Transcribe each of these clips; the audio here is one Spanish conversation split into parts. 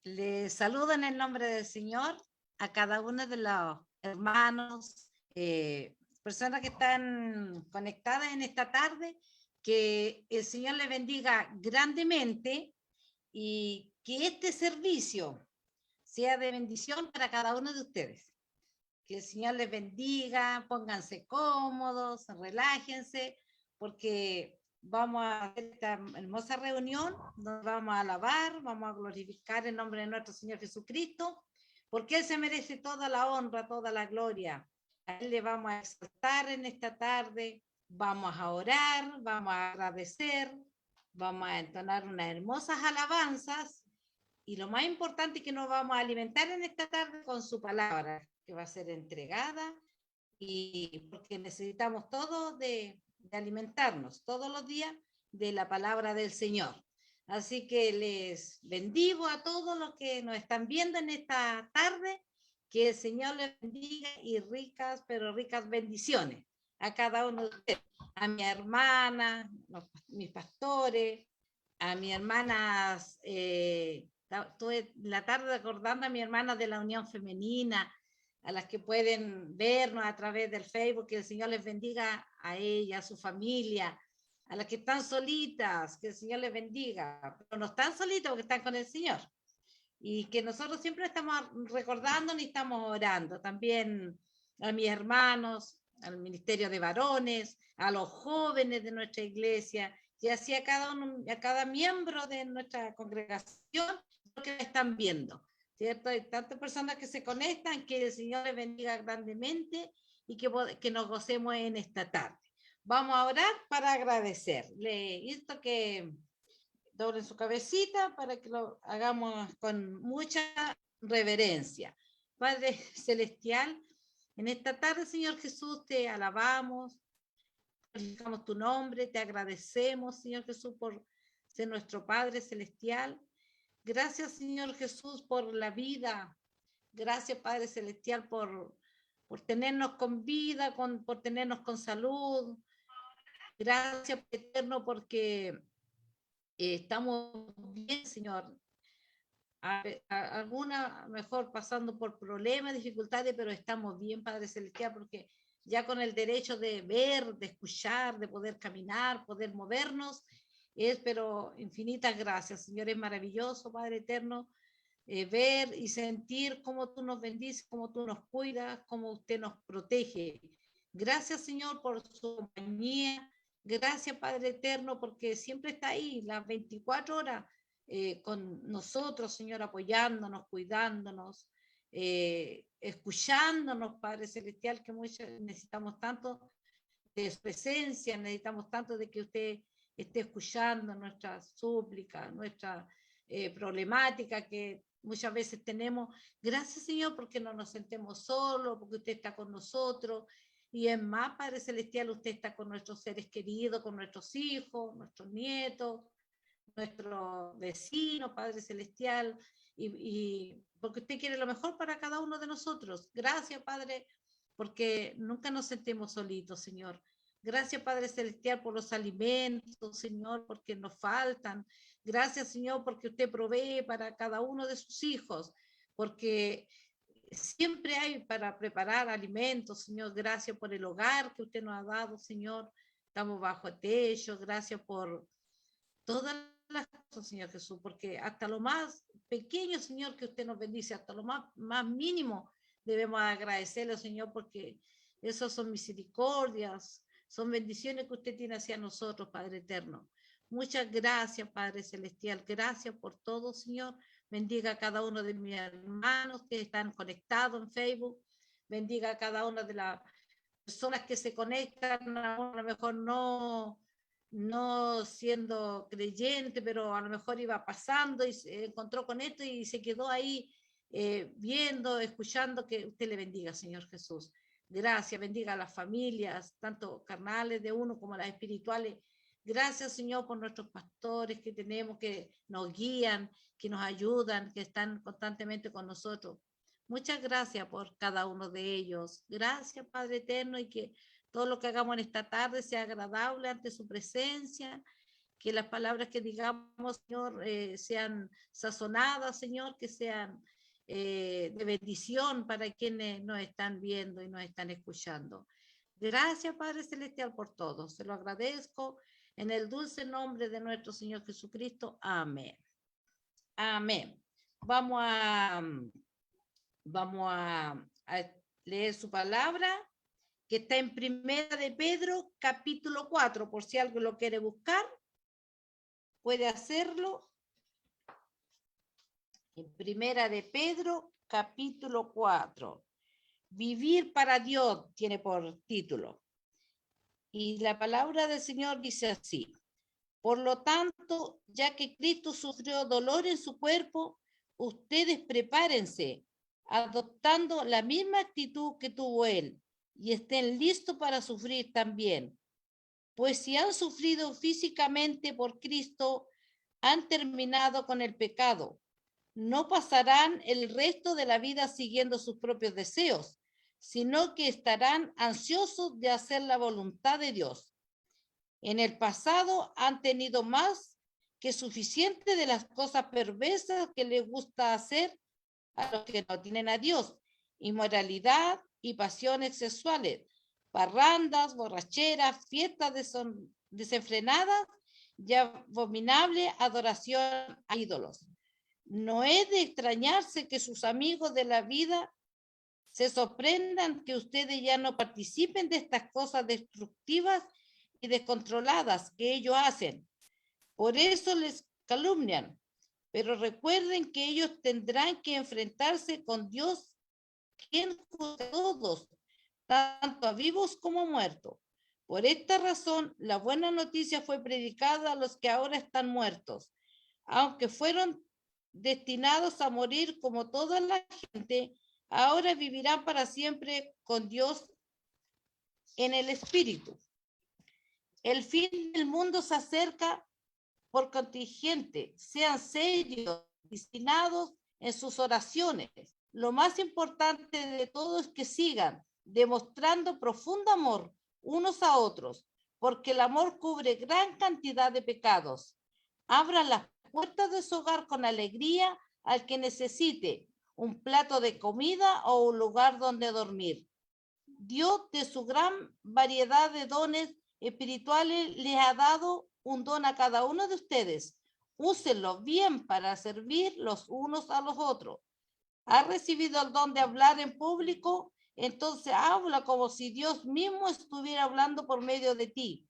Les saludo en el nombre del Señor a cada uno de los hermanos, personas que están conectadas en esta tarde. Que el Señor les bendiga grandemente y que este servicio sea de bendición para cada uno de ustedes. Que el Señor les bendiga, pónganse cómodos, relájense, porque vamos a hacer esta hermosa reunión donde vamos a alabar, vamos a glorificar el nombre de nuestro Señor Jesucristo, porque Él se merece toda la honra, toda la gloria. A Él le vamos a exaltar en esta tarde, vamos a orar, vamos a agradecer, vamos a entonar unas hermosas alabanzas y lo más importante es que nos vamos a alimentar en esta tarde con su palabra, que va a ser entregada, y porque necesitamos todos de alimentarnos todos los días de la palabra del Señor. Así que les bendigo a todos los que nos están viendo en esta tarde, que el Señor les bendiga y ricas, pero ricas bendiciones a cada uno de ustedes, a mi hermana, mis pastores, a mis hermanas, estuve la tarde acordando a mi hermana de la Unión Femenina, a las que pueden vernos a través del Facebook, que el Señor les bendiga a ella, a su familia, a las que están solitas, que el Señor les bendiga, pero no están solitas porque están con el Señor. Y que nosotros siempre estamos recordando y estamos orando. También a mis hermanos, al Ministerio de Varones, a los jóvenes de nuestra iglesia, y así a cada miembro de nuestra congregación que están viendo, ¿cierto? Hay tantas personas que se conectan, que el Señor les bendiga grandemente y que nos gocemos en esta tarde. Vamos a orar para agradecerle. Esto que doblen su cabecita para que lo hagamos con mucha reverencia. Padre Celestial, en esta tarde, Señor Jesús, te alabamos, glorificamos tu nombre, te agradecemos, Señor Jesús, por ser nuestro Padre Celestial. Gracias, Señor Jesús, por la vida. Gracias, Padre Celestial, por tenernos con vida, por tenernos con salud. Gracias, Eterno, porque estamos bien, Señor. Alguna mejor pasando por problemas, dificultades, pero estamos bien, Padre Celestial, porque ya con el derecho de ver, de escuchar, de poder caminar, poder movernos, pero infinitas gracias, Señor, es maravilloso, Padre Eterno, ver y sentir cómo tú nos bendices, cómo tú nos cuidas, cómo usted nos protege. Gracias, Señor, por su compañía. Gracias, Padre Eterno, porque siempre está ahí las 24 horas con nosotros, Señor, apoyándonos, cuidándonos, escuchándonos, Padre Celestial, que muchos necesitamos tanto de su presencia, necesitamos tanto de que usted esté escuchando nuestras súplicas, nuestra problemática que muchas veces tenemos. Gracias, Señor, porque no nos sentemos solos, porque usted está con nosotros. Y es más, Padre Celestial, usted está con nuestros seres queridos, con nuestros hijos, nuestros nietos, nuestro vecino, Padre Celestial, porque usted quiere lo mejor para cada uno de nosotros. Gracias, Padre, porque nunca nos sentimos solitos, Señor. Gracias, Padre Celestial, por los alimentos, Señor, porque nos faltan. Gracias, Señor, porque usted provee para cada uno de sus hijos, porque siempre hay para preparar alimentos, Señor. Gracias por el hogar que usted nos ha dado, Señor. Estamos bajo techo. Gracias por todas las cosas, Señor Jesús, porque hasta lo más pequeño, Señor, que usted nos bendice, hasta lo más mínimo, debemos agradecerle, Señor, porque esas son misericordias, son bendiciones que usted tiene hacia nosotros, Padre eterno. Muchas gracias, Padre Celestial. Gracias por todo, Señor. Bendiga a cada uno de mis hermanos que están conectados en Facebook. Bendiga a cada una de las personas que se conectan, a lo mejor no siendo creyente, pero a lo mejor iba pasando y se encontró con esto y se quedó ahí viendo, escuchando. Que usted le bendiga, Señor Jesús. Gracias, bendiga a las familias, tanto carnales de uno como las espirituales. Gracias, Señor, por nuestros pastores que tenemos, que nos guían, que nos ayudan, que están constantemente con nosotros. Muchas gracias por cada uno de ellos. Gracias, Padre eterno, y que todo lo que hagamos en esta tarde sea agradable ante su presencia, que las palabras que digamos, Señor, sean sazonadas, Señor, que sean de bendición para quienes nos están viendo y nos están escuchando. Gracias, Padre Celestial, por todo. Se lo agradezco en el dulce nombre de nuestro Señor Jesucristo. Amén. Amén. Vamos a leer su palabra, que está en Primera de Pedro, capítulo 4, por si alguien lo quiere buscar, puede hacerlo. En Primera de Pedro, capítulo 4. Vivir para Dios tiene por título. Y la palabra del Señor dice así: por lo tanto, ya que Cristo sufrió dolor en su cuerpo, ustedes prepárense, adoptando la misma actitud que tuvo Él, y estén listos para sufrir también. Pues si han sufrido físicamente por Cristo, han terminado con el pecado. No pasarán el resto de la vida siguiendo sus propios deseos, sino que estarán ansiosos de hacer la voluntad de Dios. En el pasado han tenido más que suficiente de las cosas perversas que les gusta hacer a los que no tienen a Dios: inmoralidad y pasiones sexuales, parrandas, borracheras, fiestas desenfrenadas y abominable adoración a ídolos. No es de extrañarse que sus amigos de la vida se sorprendan que ustedes ya no participen de estas cosas destructivas y descontroladas que ellos hacen. Por eso les calumnian. Pero recuerden que ellos tendrán que enfrentarse con Dios, quien juzga a todos, tanto a vivos como a muertos. Por esta razón, la buena noticia fue predicada a los que ahora están muertos, aunque fueron destinados a morir como toda la gente. Ahora vivirán para siempre con Dios en el Espíritu. El fin del mundo se acerca. Por contingente, sean serios, disciplinados en sus oraciones. Lo más importante de todo es que sigan demostrando profundo amor unos a otros, porque el amor cubre gran cantidad de pecados. Abran las puertas de su hogar con alegría al que necesite un plato de comida o un lugar donde dormir. Dios, de su gran variedad de dones espirituales, les ha dado un don a cada uno de ustedes. Úsenlo bien para servir los unos a los otros. ¿Has recibido el don de hablar en público? Entonces habla como si Dios mismo estuviera hablando por medio de ti.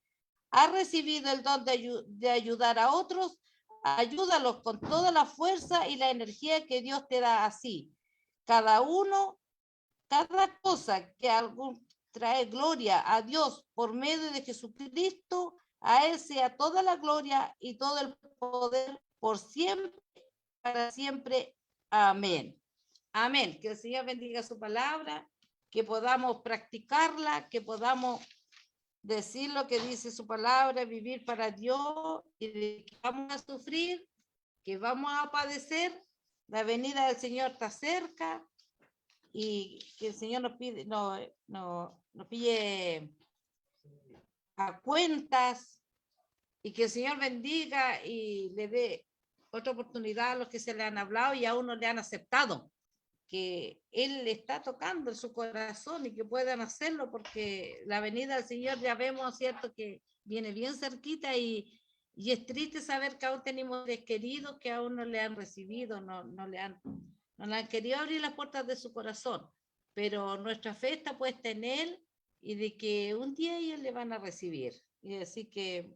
¿Has recibido el don de ayudar a otros? Ayúdalos con toda la fuerza y la energía que Dios te da así. Cada cosa que algún trae gloria a Dios por medio de Jesucristo, a Él sea toda la gloria y todo el poder por siempre, para siempre. Amén. Amén. Que el Señor bendiga su palabra, que podamos practicarla, que podamos decir lo que dice su palabra, vivir para Dios, y de que vamos a sufrir, que vamos a padecer. La venida del Señor está cerca, y que el Señor nos pide a cuentas, y que el Señor bendiga y le dé otra oportunidad a los que se le han hablado y a uno le han aceptado, que Él le está tocando en su corazón y que puedan hacerlo, porque la venida del Señor ya vemos, ¿cierto?, que viene bien cerquita, y es triste saber que aún tenemos seres queridos que aún no le han recibido, no le han querido abrir las puertas de su corazón, pero nuestra fe está puesta en Él y de que un día ellos le van a recibir. Y así que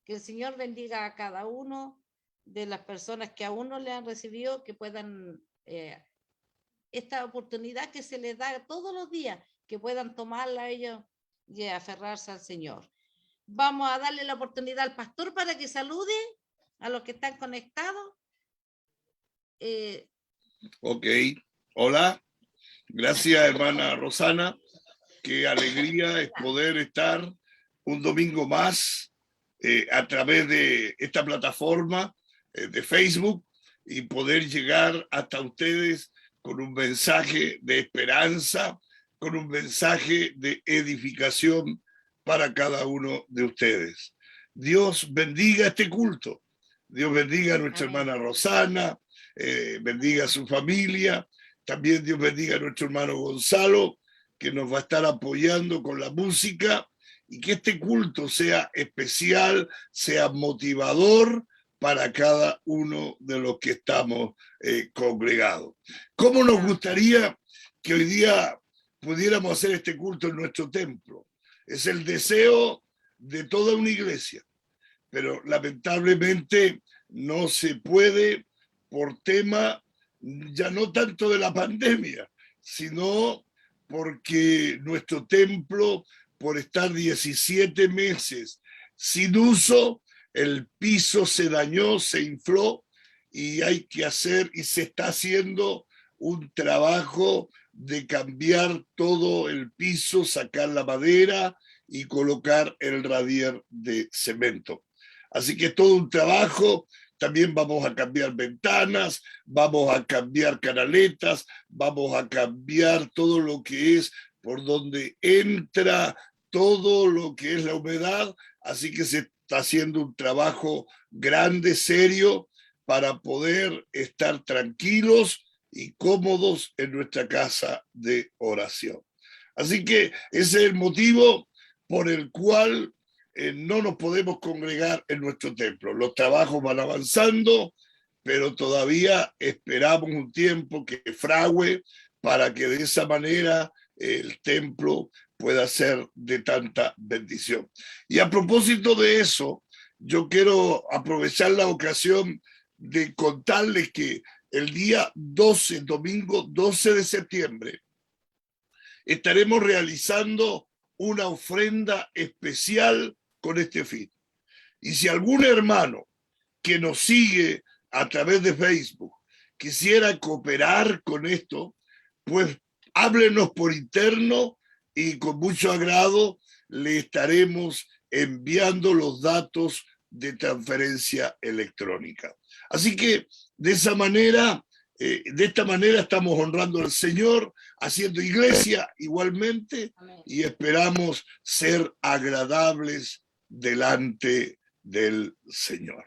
el Señor bendiga a cada uno de las personas que aún no le han recibido, que puedan, esta oportunidad que se les da todos los días, que puedan tomarla ellos y aferrarse al Señor. Vamos a darle la oportunidad al pastor para que salude a los que están conectados. Ok, hola, gracias hermana Rosana, qué alegría es poder estar un domingo más a través de esta plataforma de Facebook y poder llegar hasta ustedes con un mensaje de esperanza, con un mensaje de edificación para cada uno de ustedes. Dios bendiga este culto. Dios bendiga a nuestra Amén. hermana Rosana, bendiga a su familia. También Dios bendiga a nuestro hermano Gonzalo, que nos va a estar apoyando con la música, y que este culto sea especial, sea motivador para cada uno de los que estamos congregados. ¿Cómo nos gustaría que hoy día pudiéramos hacer este culto en nuestro templo? Es el deseo de toda una iglesia, pero lamentablemente no se puede por tema ya no tanto de la pandemia, sino porque nuestro templo, por estar 17 meses sin uso, el piso se dañó, se infló, y hay que hacer, y se está haciendo un trabajo de cambiar todo el piso, sacar la madera y colocar el radier de cemento. Así que todo un trabajo. También vamos a cambiar ventanas, vamos a cambiar canaletas, vamos a cambiar todo lo que es por donde entra todo lo que es la humedad. Así que se está haciendo un trabajo grande, serio, para poder estar tranquilos y cómodos en nuestra casa de oración. Así que ese es el motivo por el cual no nos podemos congregar en nuestro templo. Los trabajos van avanzando, pero todavía esperamos un tiempo que frague para que de esa manera el templo pueda ser de tanta bendición. Y a propósito de eso, yo quiero aprovechar la ocasión de contarles que el día 12, domingo 12 de septiembre, estaremos realizando una ofrenda especial con este fin. Y si algún hermano que nos sigue a través de Facebook quisiera cooperar con esto, pues háblenos por interno y con mucho agrado le estaremos enviando los datos de transferencia electrónica. Así que de esta manera estamos honrando al Señor, haciendo iglesia igualmente. Amén. Y esperamos ser agradables delante del Señor.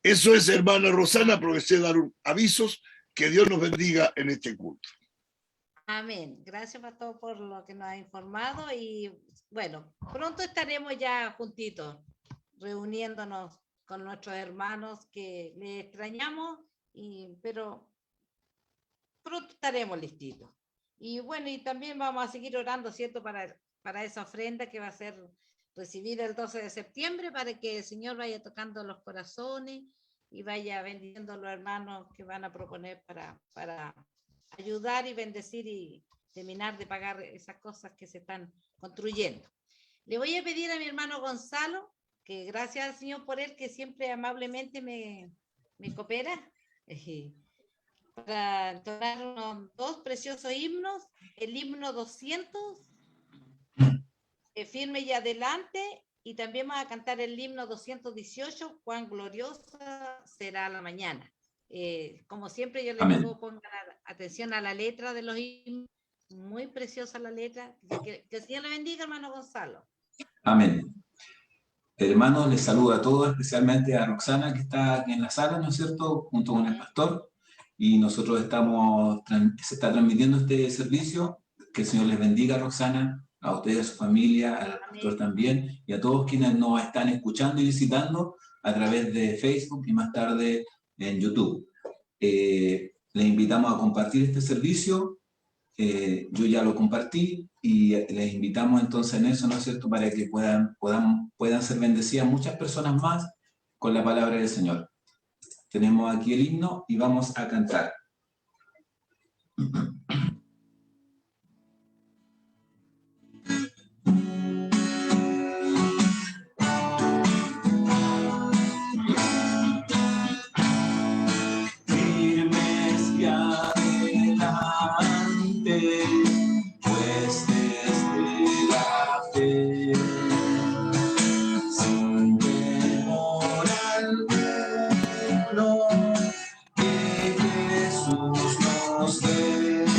Eso es, hermana Rosana. Aproveché de dar avisos. Que Dios nos bendiga en este culto. Amén. Gracias, pastor, por lo que nos ha informado, y bueno, pronto estaremos ya juntitos, reuniéndonos con nuestros hermanos que les extrañamos, pero pronto estaremos listitos. Y bueno, y también vamos a seguir orando, ¿cierto?, para esa ofrenda que va a ser recibida el 12 de septiembre, para que el Señor vaya tocando los corazones y vaya bendiciendo a los hermanos que van a proponer para ayudar y bendecir y terminar de pagar esas cosas que se están construyendo. Le voy a pedir a mi hermano Gonzalo, que gracias al Señor por él, que siempre amablemente me coopera, para entonar unos 2 preciosos himnos. El himno 200, Firme y Adelante, y también vamos a cantar el himno 218, Cuán gloriosa será la mañana. Como siempre, yo les digo, pongan atención a la letra de los himnos, muy preciosa la letra. Que el Señor le bendiga, hermano Gonzalo. Amén. Hermanos, les saludo a todos, especialmente a Roxana, que está aquí en la sala, ¿no es cierto?, junto con el pastor, y nosotros se está transmitiendo este servicio. Que el Señor les bendiga, Roxana, a ustedes, a su familia, al pastor también, y a todos quienes nos están escuchando y visitando a través de Facebook y más tarde en YouTube. Les invitamos a compartir este servicio. Yo ya lo compartí y les invitamos entonces en eso, ¿no es cierto?, para que puedan ser bendecidas muchas personas más con la palabra del Señor. Tenemos aquí el himno y vamos a cantar. Que Jesús nos dé.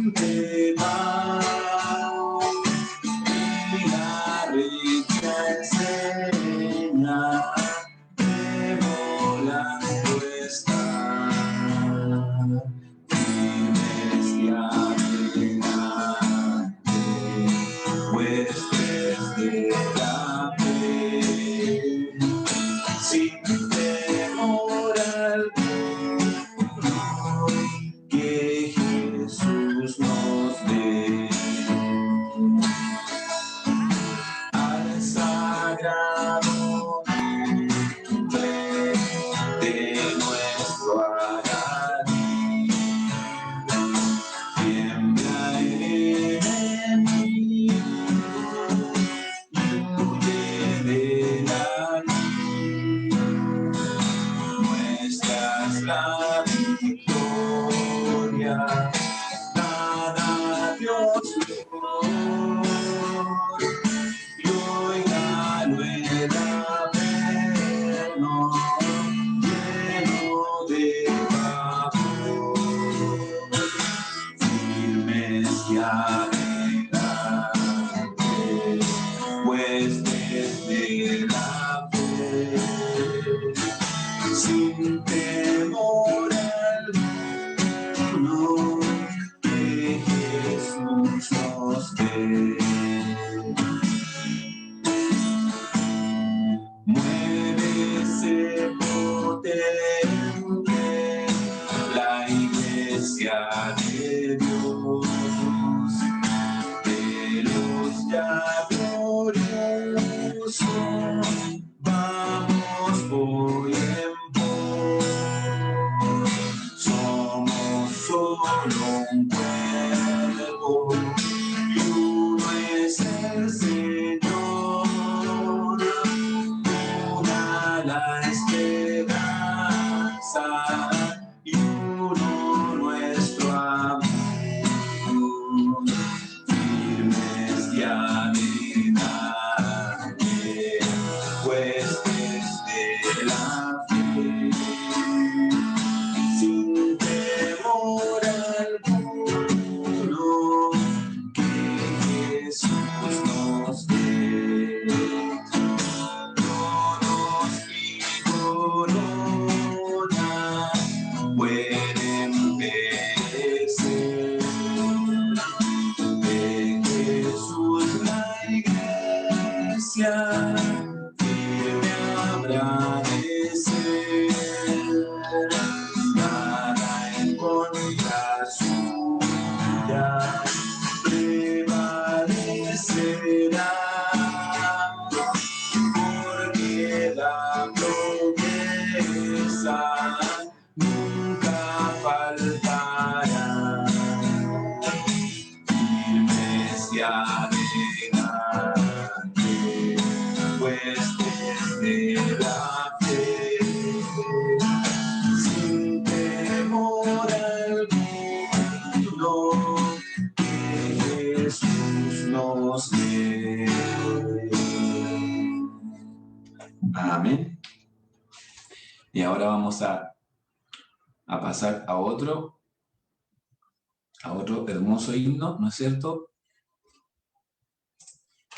siempre va y la recta enseña que volando está. Firmes y adelante, huestes de la fe, sin temor alguno, que Jesús nos dé. Al sagrado nombre de nuestro Adán, tiembla el enemigo y huye de la luz. Muestras la victoria, dada a Dios Lord, y hoy gano el averno lleno de pavor. Firmes y adelante, huestes de la fe, sin temor alguno, que Jesús nos dé. Muévese potente la iglesia de Dios, de los ya gloriosos, vamos hoy en pos. Somos solo un cuerpo y uno es el Señor, una la esperanza y uno nuestro amor. Firmes y adelante, huestes de la fe, sin temor alguno, que Jesús nos dé. Tronos y coronas pueden perecer, de Jesús la iglesia firme habrá de ser, nada en contra suya prevalecerá, porque la promesa nunca faltará. Firmes y adelante, huestes de la fe, sin temor alguno, que Jesús nos dé. Amén. Y ahora vamos a pasar a otro hermoso himno, ¿no es cierto?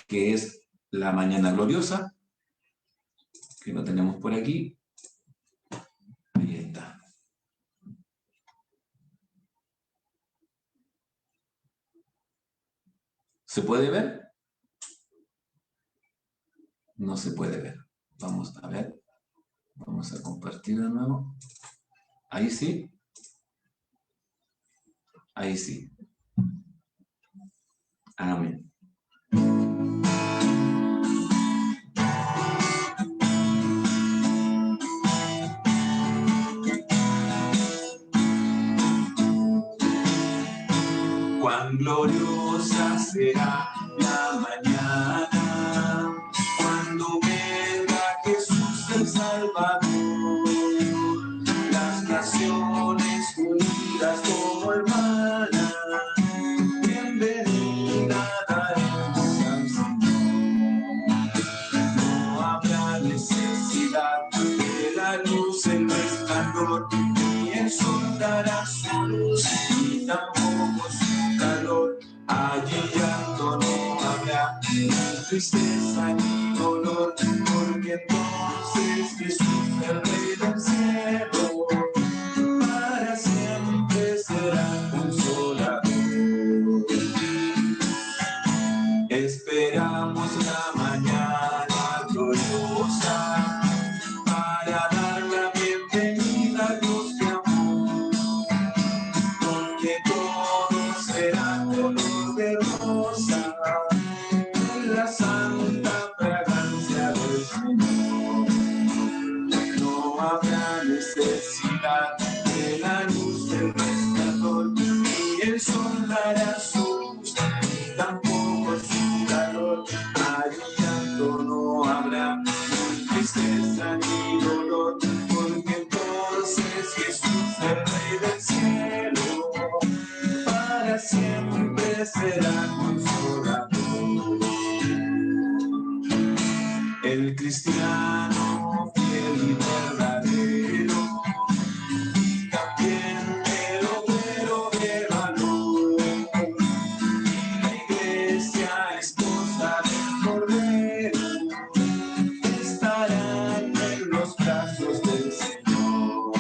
Que es La Mañana Gloriosa, que lo tenemos por aquí. Ahí está. ¿Se puede ver? No se puede ver. Vamos a ver. Vamos a compartir de nuevo. Ahí sí. Ahí sí. Amén. Cuán gloriosa será la mañana cuando venga Jesús el Salvador. Las naciones unidas como hermanas, bienvenida daremos al Señor. No habrá necesidad de la luz, el resplandor, ni el sol dará su luz, ni tampoco su tristeza ni dolor, porque entonces Jesús, el Rey del cielo, para siempre será consolador. Esperamos la mañana gloriosa para dar la bienvenida a Dios de amor, donde todo será color de rosa, en la santa fragancia del Señor. No habrá necesidad de la luz del resplandor, ni el sol dará su luz, ni tampoco su calor. Allí llanto no habrá, ni tristeza ni dolor, porque entonces Jesús, el Rey del cielo, para siempre será consolador. El cristiano fiel y verdadero, y también el obrero de valor, y la iglesia esposa del Cordero, estarán en los brazos del Señor.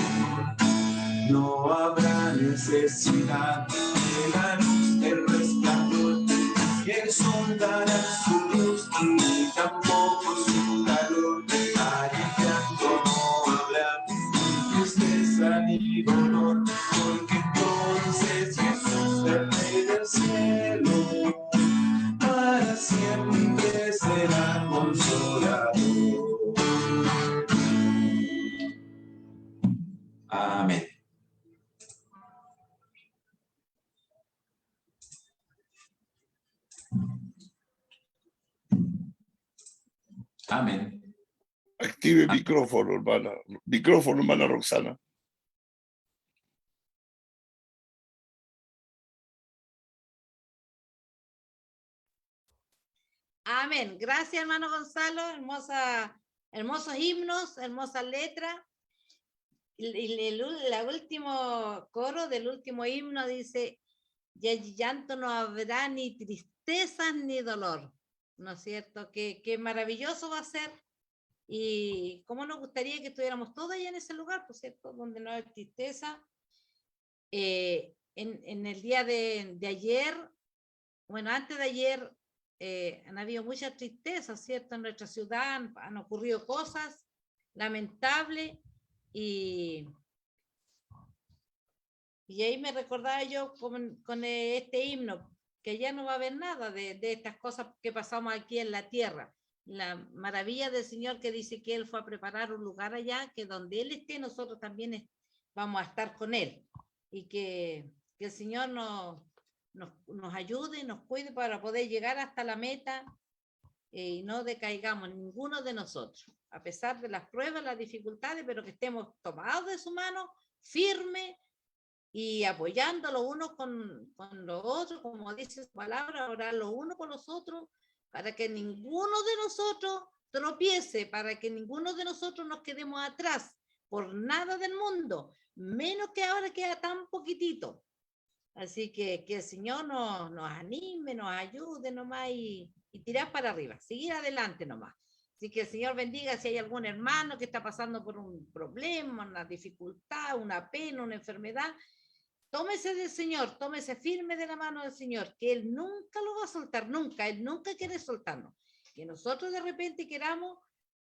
No habrá necesidad de la luz del resplandor, y el sol dará su luz, ni tampoco su calor. Allí llanto no habrá, ni tristeza ni dolor, porque entonces Jesús, el Rey del cielo, para siempre será consolador. Amén. Amén. Active micrófono, hermana. Micrófono, hermana Roxana. Amén. Gracias, hermano Gonzalo. Hermosos himnos, hermosas letras. El último coro del último himno dice: y allí llanto no habrá ni tristezas ni dolor. ¿No es cierto? Qué maravilloso va a ser. Y cómo nos gustaría que estuviéramos todos allá en ese lugar, por cierto, donde no hay tristeza. En el día de ayer, bueno, antes de ayer, han habido mucha tristeza, ¿cierto? En nuestra ciudad han ocurrido cosas lamentables, y ahí me recordaba yo con este himno, que ya no va a haber nada de estas cosas que pasamos aquí en la tierra. La maravilla del Señor, que dice que Él fue a preparar un lugar allá, que donde Él esté, nosotros también vamos a estar con Él. Y que el Señor nos ayude, nos cuide para poder llegar hasta la meta, y no decaigamos ninguno de nosotros, a pesar de las pruebas, las dificultades, pero que estemos tomados de su mano, firme, y apoyando los unos con los otros, como dice su palabra, orar los unos con los otros, para que ninguno de nosotros tropiece, para que ninguno de nosotros nos quedemos atrás por nada del mundo, menos que ahora queda tan poquitito. Así que el Señor nos anime, nos ayude nomás, y tirar para arriba, seguir adelante nomás. Así que el Señor bendiga. Si hay algún hermano que está pasando por un problema, una dificultad, una pena, una enfermedad, tómese del Señor, tómese firme de la mano del Señor, que Él nunca lo va a soltar, nunca. Él nunca quiere soltarnos. Que nosotros de repente queramos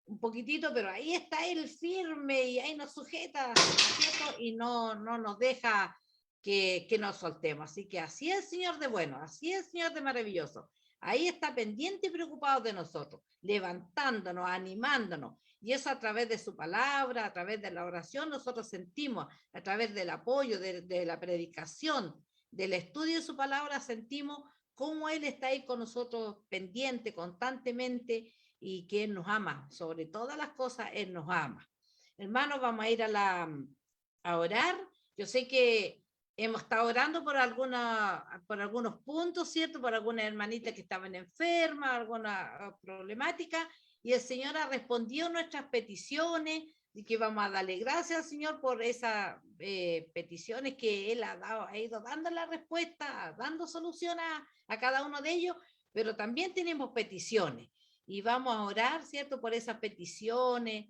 un poquitito, pero ahí está Él firme, y ahí nos sujeta, ¿cierto? Y no nos deja que nos soltemos. Así que así es el Señor de bueno, así es el Señor de maravilloso. Ahí está pendiente y preocupado de nosotros, levantándonos, animándonos. Y eso a través de su palabra, a través de la oración, nosotros sentimos, a través del apoyo, de la predicación, del estudio de su palabra, sentimos cómo Él está ahí con nosotros, pendiente, constantemente, y que Él nos ama. Sobre todas las cosas, Él nos ama. Hermanos, vamos a ir a orar. Yo sé que hemos estado orando por algunos puntos, ¿cierto? Por algunas hermanitas que estaban enfermas, alguna problemática, y el Señor ha respondido nuestras peticiones, y que vamos a darle gracias al Señor por esas peticiones que Él ha ido dando la respuesta, dando solución a cada uno de ellos, pero también tenemos peticiones. y vamos a orar, ¿cierto? Por esas peticiones,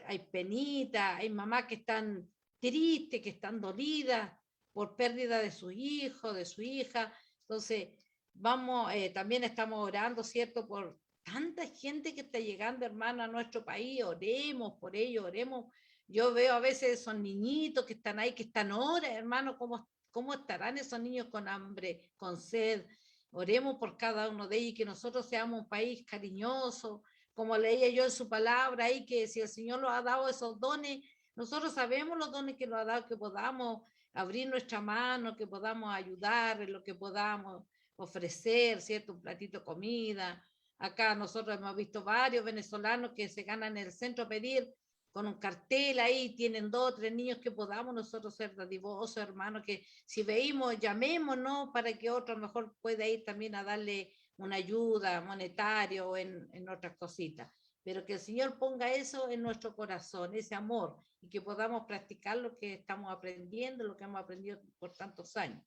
hay penitas, hay mamás que están tristes, que están dolidas por pérdida de su hijo, de su hija. Entonces, vamos, también estamos orando, ¿cierto? Por tanta gente que está llegando, hermano, a nuestro país. Oremos por ellos, oremos. Yo veo a veces esos niñitos que están ahí, que están horas, hermano, ¿cómo estarán esos niños con hambre, con sed? Oremos por cada uno de ellos y que nosotros seamos un país cariñoso, como leía yo en su palabra ahí, que si el Señor nos ha dado esos dones, nosotros sabemos los dones que nos ha dado, que podamos abrir nuestra mano, que podamos ayudar en lo que podamos ofrecer, ¿cierto? Un platito de comida. Acá nosotros hemos visto varios venezolanos que se ganan en el centro a pedir con un cartel ahí, tienen 2 o 3 niños, que podamos nosotros ser dadivosos, hermanos, que si veímos, llamémonos para que otro mejor pueda ir también a darle una ayuda monetaria o en otras cositas. Pero que el Señor ponga eso en nuestro corazón, ese amor, y que podamos practicar lo que estamos aprendiendo, lo que hemos aprendido por tantos años.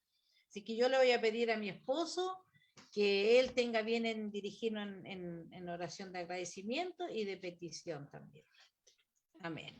Así que yo le voy a pedir a mi esposo que él tenga bien en dirigirnos en oración de agradecimiento y de petición también. Amén.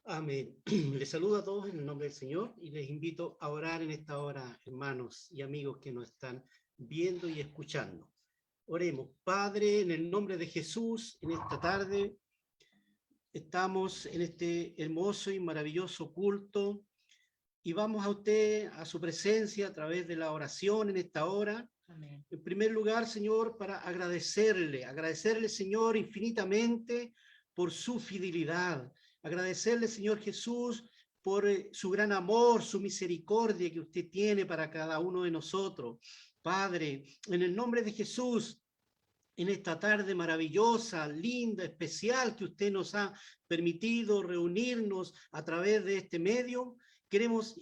Amén. Les saludo a todos en el nombre del Señor y les invito a orar en esta hora, hermanos y amigos que nos están viendo y escuchando. Oremos. Padre, en el nombre de Jesús, en esta tarde estamos en este hermoso y maravilloso culto y vamos a usted, a su presencia a través de la oración en esta hora. Amén. En primer lugar, Señor, para agradecerle, Señor, infinitamente por su fidelidad. Agradecerle, Señor Jesús, por su gran amor, su misericordia que usted tiene para cada uno de nosotros. Padre, en el nombre de Jesús, en esta tarde maravillosa, linda, especial que usted nos ha permitido reunirnos a través de este medio, queremos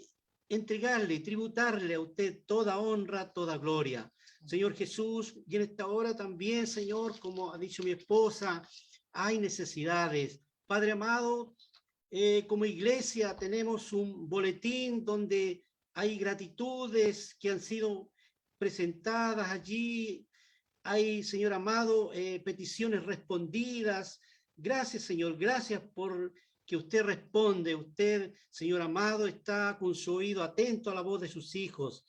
entregarle y tributarle a usted toda honra, toda gloria. Señor Jesús, y en esta hora también, Señor, como ha dicho mi esposa, hay necesidades. Padre amado, como iglesia tenemos un boletín donde hay gratitudes que han sido presentadas allí. Hay, Señor amado, peticiones respondidas. Gracias, Señor, gracias por que usted responde. Usted, Señor amado, está con su oído atento a la voz de sus hijos.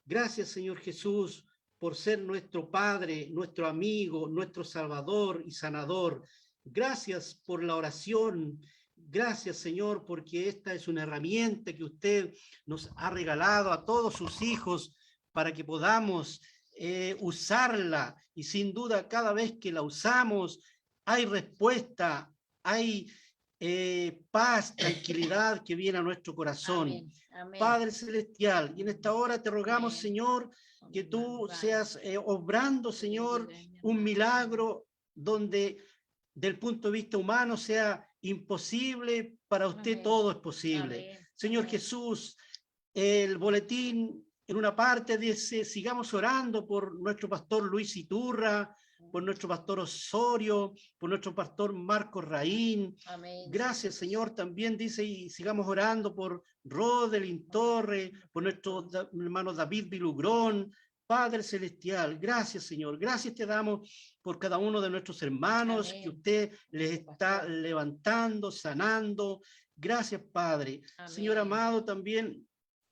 Gracias, Señor Jesús, por ser nuestro Padre, nuestro amigo, nuestro Salvador y Sanador. Gracias por la oración. Gracias, Señor, porque esta es una herramienta que usted nos ha regalado a todos sus hijos para que podamos usarla. Y sin duda, cada vez que la usamos, hay respuesta, hay paz, tranquilidad que viene a nuestro corazón. Amén. Amén. Padre Celestial, y en esta hora te rogamos, Amén. Señor, que tú seas obrando, Señor, un milagro donde del punto de vista humano sea imposible, para usted Amén. todo es posible. Amén. Señor Amén. Jesús, el boletín en una parte dice, sigamos orando por nuestro pastor Luis Iturra, por nuestro pastor Osorio, por nuestro pastor Marcos Raín. Amén. Gracias, Señor. También dice, y sigamos orando por Rodelin Torre, por nuestro hermano David Vilugrón. Padre Celestial, gracias, Señor. Gracias te damos por cada uno de nuestros hermanos. Amén. Que usted les está levantando, sanando. Gracias, Padre. Amén. Señor amado, también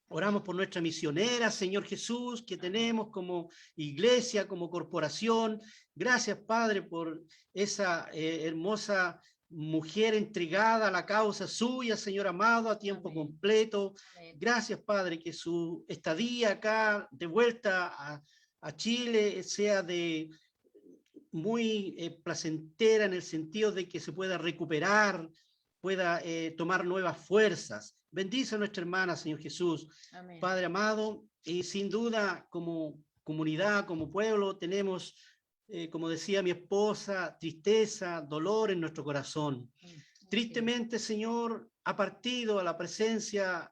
oramos por nuestra misionera, Señor Jesús, que tenemos como iglesia, como corporación. Gracias, Padre, por esa hermosa mujer entregada a la causa suya, Señor amado, a tiempo Amén. Completo. Amén. Gracias, Padre, que su estadía acá de vuelta a Chile sea de muy placentera, en el sentido de que se pueda recuperar, pueda tomar nuevas fuerzas. Bendice a nuestra hermana, Señor Jesús. Amén. Padre amado, y sin duda como comunidad, como pueblo, tenemos, como decía mi esposa, tristeza, dolor en nuestro corazón. Amén. Tristemente, Señor, ha partido a la presencia,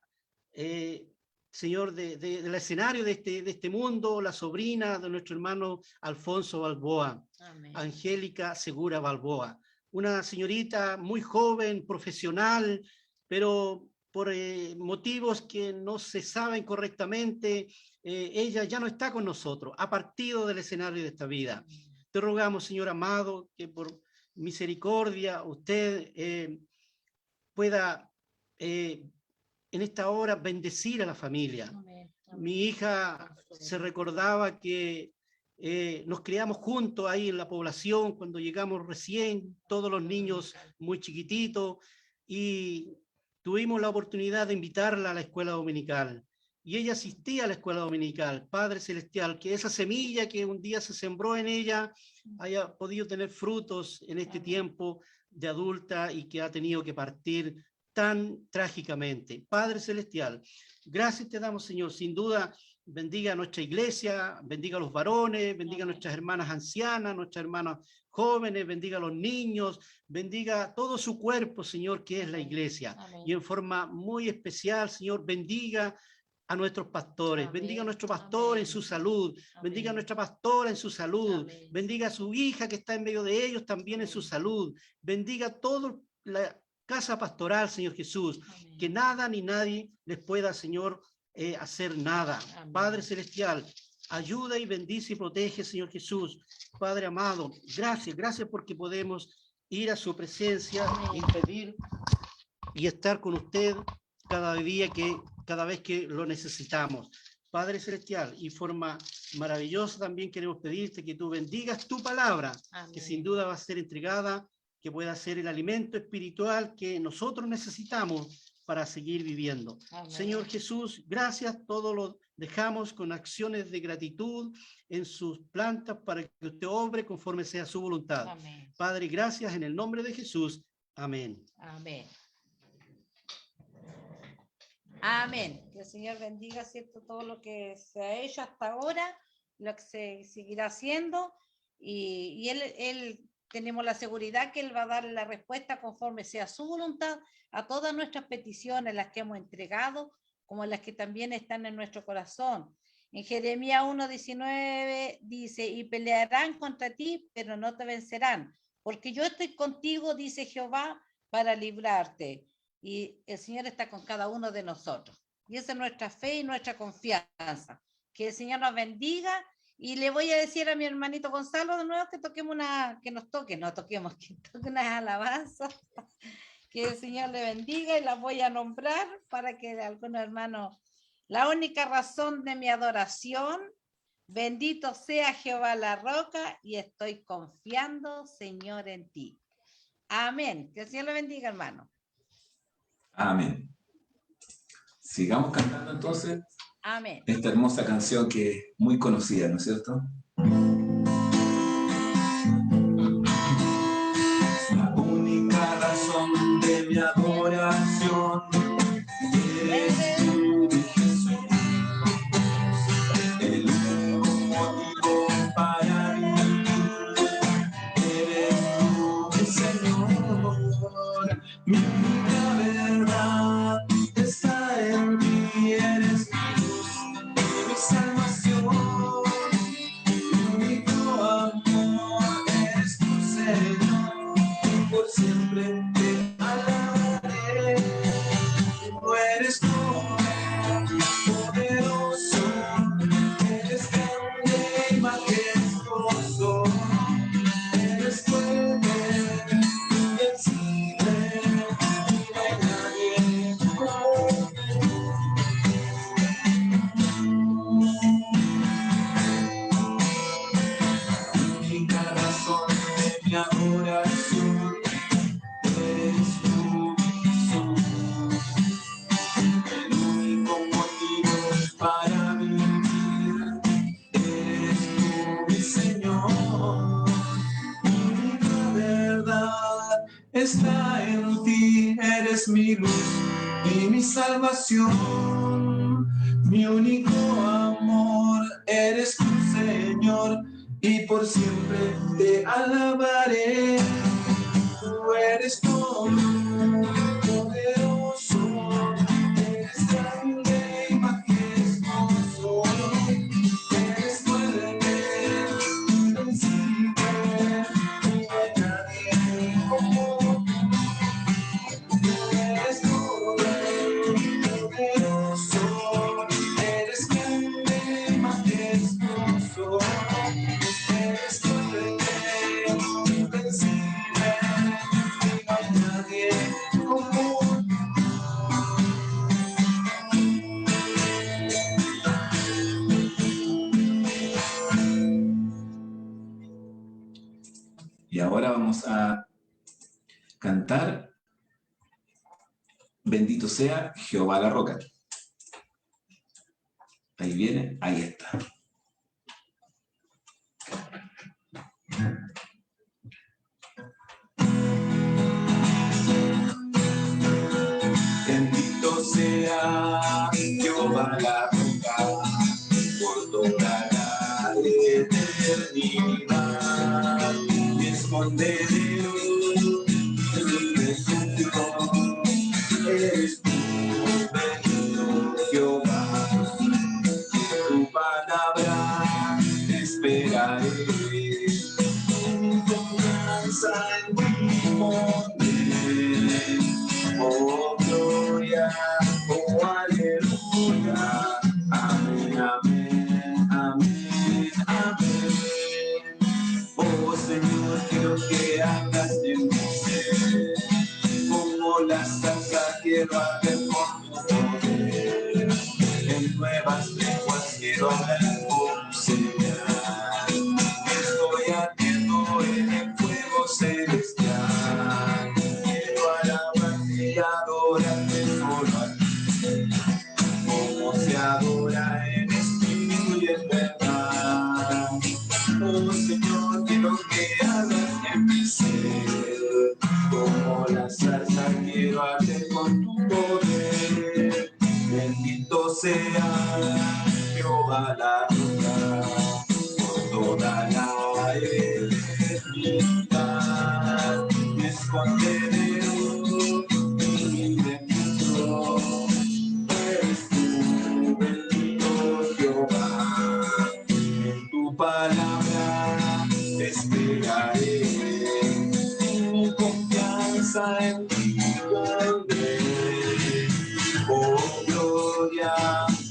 Señor, del escenario de este mundo, la sobrina de nuestro hermano Alfonso Balboa, Amén. Angélica Segura Balboa. una señorita muy joven, profesional, pero por motivos que no se saben correctamente, ella ya no está con nosotros, ha partido del escenario de esta vida. Te rogamos, Señor amado, que por misericordia usted pueda en esta hora bendecir a la familia. Amén. Mi hija se recordaba que nos criamos juntos ahí en la población cuando llegamos recién, todos los niños muy chiquititos, y tuvimos la oportunidad de invitarla a la escuela dominical. Y ella asistía a la escuela dominical. Padre Celestial, que esa semilla que un día se sembró en ella haya podido tener frutos en este tiempo de adulta y que ha tenido que partir tan trágicamente. Padre Celestial, gracias te damos, Señor. Sin duda, bendiga a nuestra iglesia, bendiga a los varones, bendiga a nuestras hermanas ancianas, nuestras hermanas jóvenes, bendiga a los niños, bendiga todo su cuerpo, Señor, que es la iglesia. Amén. Y en forma muy especial, Señor, bendiga a nuestros pastores, Amén. bendiga a nuestro pastor Amén. en su salud, Amén. bendiga a nuestra pastora en su salud, Amén. bendiga a su hija que está en medio de ellos también en su salud, bendiga toda la casa pastoral, Señor Jesús, Amén. que nada ni nadie les pueda, Señor, hacer nada. Amén. Padre Celestial, ayuda y bendice y protege, Señor Jesús. Padre amado, gracias porque podemos ir a su presencia y pedir y estar con usted cada vez que lo necesitamos. Padre Celestial, y forma maravillosa también queremos pedirte que tú bendigas tu palabra, Amén. que sin duda va a ser entregada, que pueda ser el alimento espiritual que nosotros necesitamos para seguir viviendo. Amén. Señor Jesús, gracias, todo lo dejamos con acciones de gratitud en sus plantas para que usted obre conforme sea su voluntad. Amén. Padre, gracias en el nombre de Jesús. Amén. Amén. Amén. Que el Señor bendiga, ¿cierto?, todo lo que se ha hecho hasta ahora, lo que se seguirá haciendo, y él tenemos la seguridad que Él va a dar la respuesta conforme sea su voluntad a todas nuestras peticiones, las que hemos entregado, como las que también están en nuestro corazón. En Jeremías 1:19 dice, y pelearán contra ti, pero no te vencerán, porque yo estoy contigo, dice Jehová, para librarte. Y el Señor está con cada uno de nosotros. Y esa es nuestra fe y nuestra confianza. Que el Señor nos bendiga. Y le voy a decir a mi hermanito Gonzalo de nuevo que toquemos que toque unas alabanzas. Que el Señor le bendiga y las voy a nombrar para que algunos hermanos, la única razón de mi adoración, bendito sea Jehová la roca y estoy confiando, Señor, en ti. Amén. Que el Señor le bendiga, hermano. Amén. Sigamos cantando entonces. Amén. Esta hermosa canción que es muy conocida, ¿no es cierto? La única razón de mi adoración eres tú, Jesús. El único motivo para vivir eres tú, mi Señor. Mi única verdad está en ti, eres mi salvación, mi único amor, eres tu Señor, y por siempre te alabaré. Tú eres poderoso, eres grande y majestuoso, eres fuerte, invencible, y no hay nadie como tú. Única razón de mi adoración eres tú, Jesús. El único motivo para vivir eres tú, mi Señor. Mi única verdad está en ti, eres mi luz y mi salvación. Mi único amor eres tu Señor, y por siempre te alabaré. Tú eres todo poderoso, eres grande y majestuoso, eres fuerte, invencible, y no hay nadie como Y ahora vamos a cantar Bendito sea Jehová la roca. Ahí viene, ahí está. Bendito sea Jehová la roca por toda la eternidad. Mi escondedero, mi refugio, eres tú, bendito Jehová. Tu palabra esperaré, mi confianza en ti pondré. Oh gloria, oh aleluya, amén, amén, amén, amén. Oh Señor, quiero que hagas en mi ser, como la salsa quiero hacer con tu poder. En nuevas lenguas quiero hablar por tu señal. Estoy ardiendo en el fuego celestial. Quiero alabarte y adorarte solo a ti, como se adora en espíritu y en verdad. Oh Señor, quiero que hagas en mi ser, como la salsa quiero arder con tu poder. Bendito sea Jehová la roca por toda la eternidad. Mi escondedero y mi refugio eres tú, bendito Jehová. En tu palabra esperaré, mi confianza en ti pondré. Oh gloria,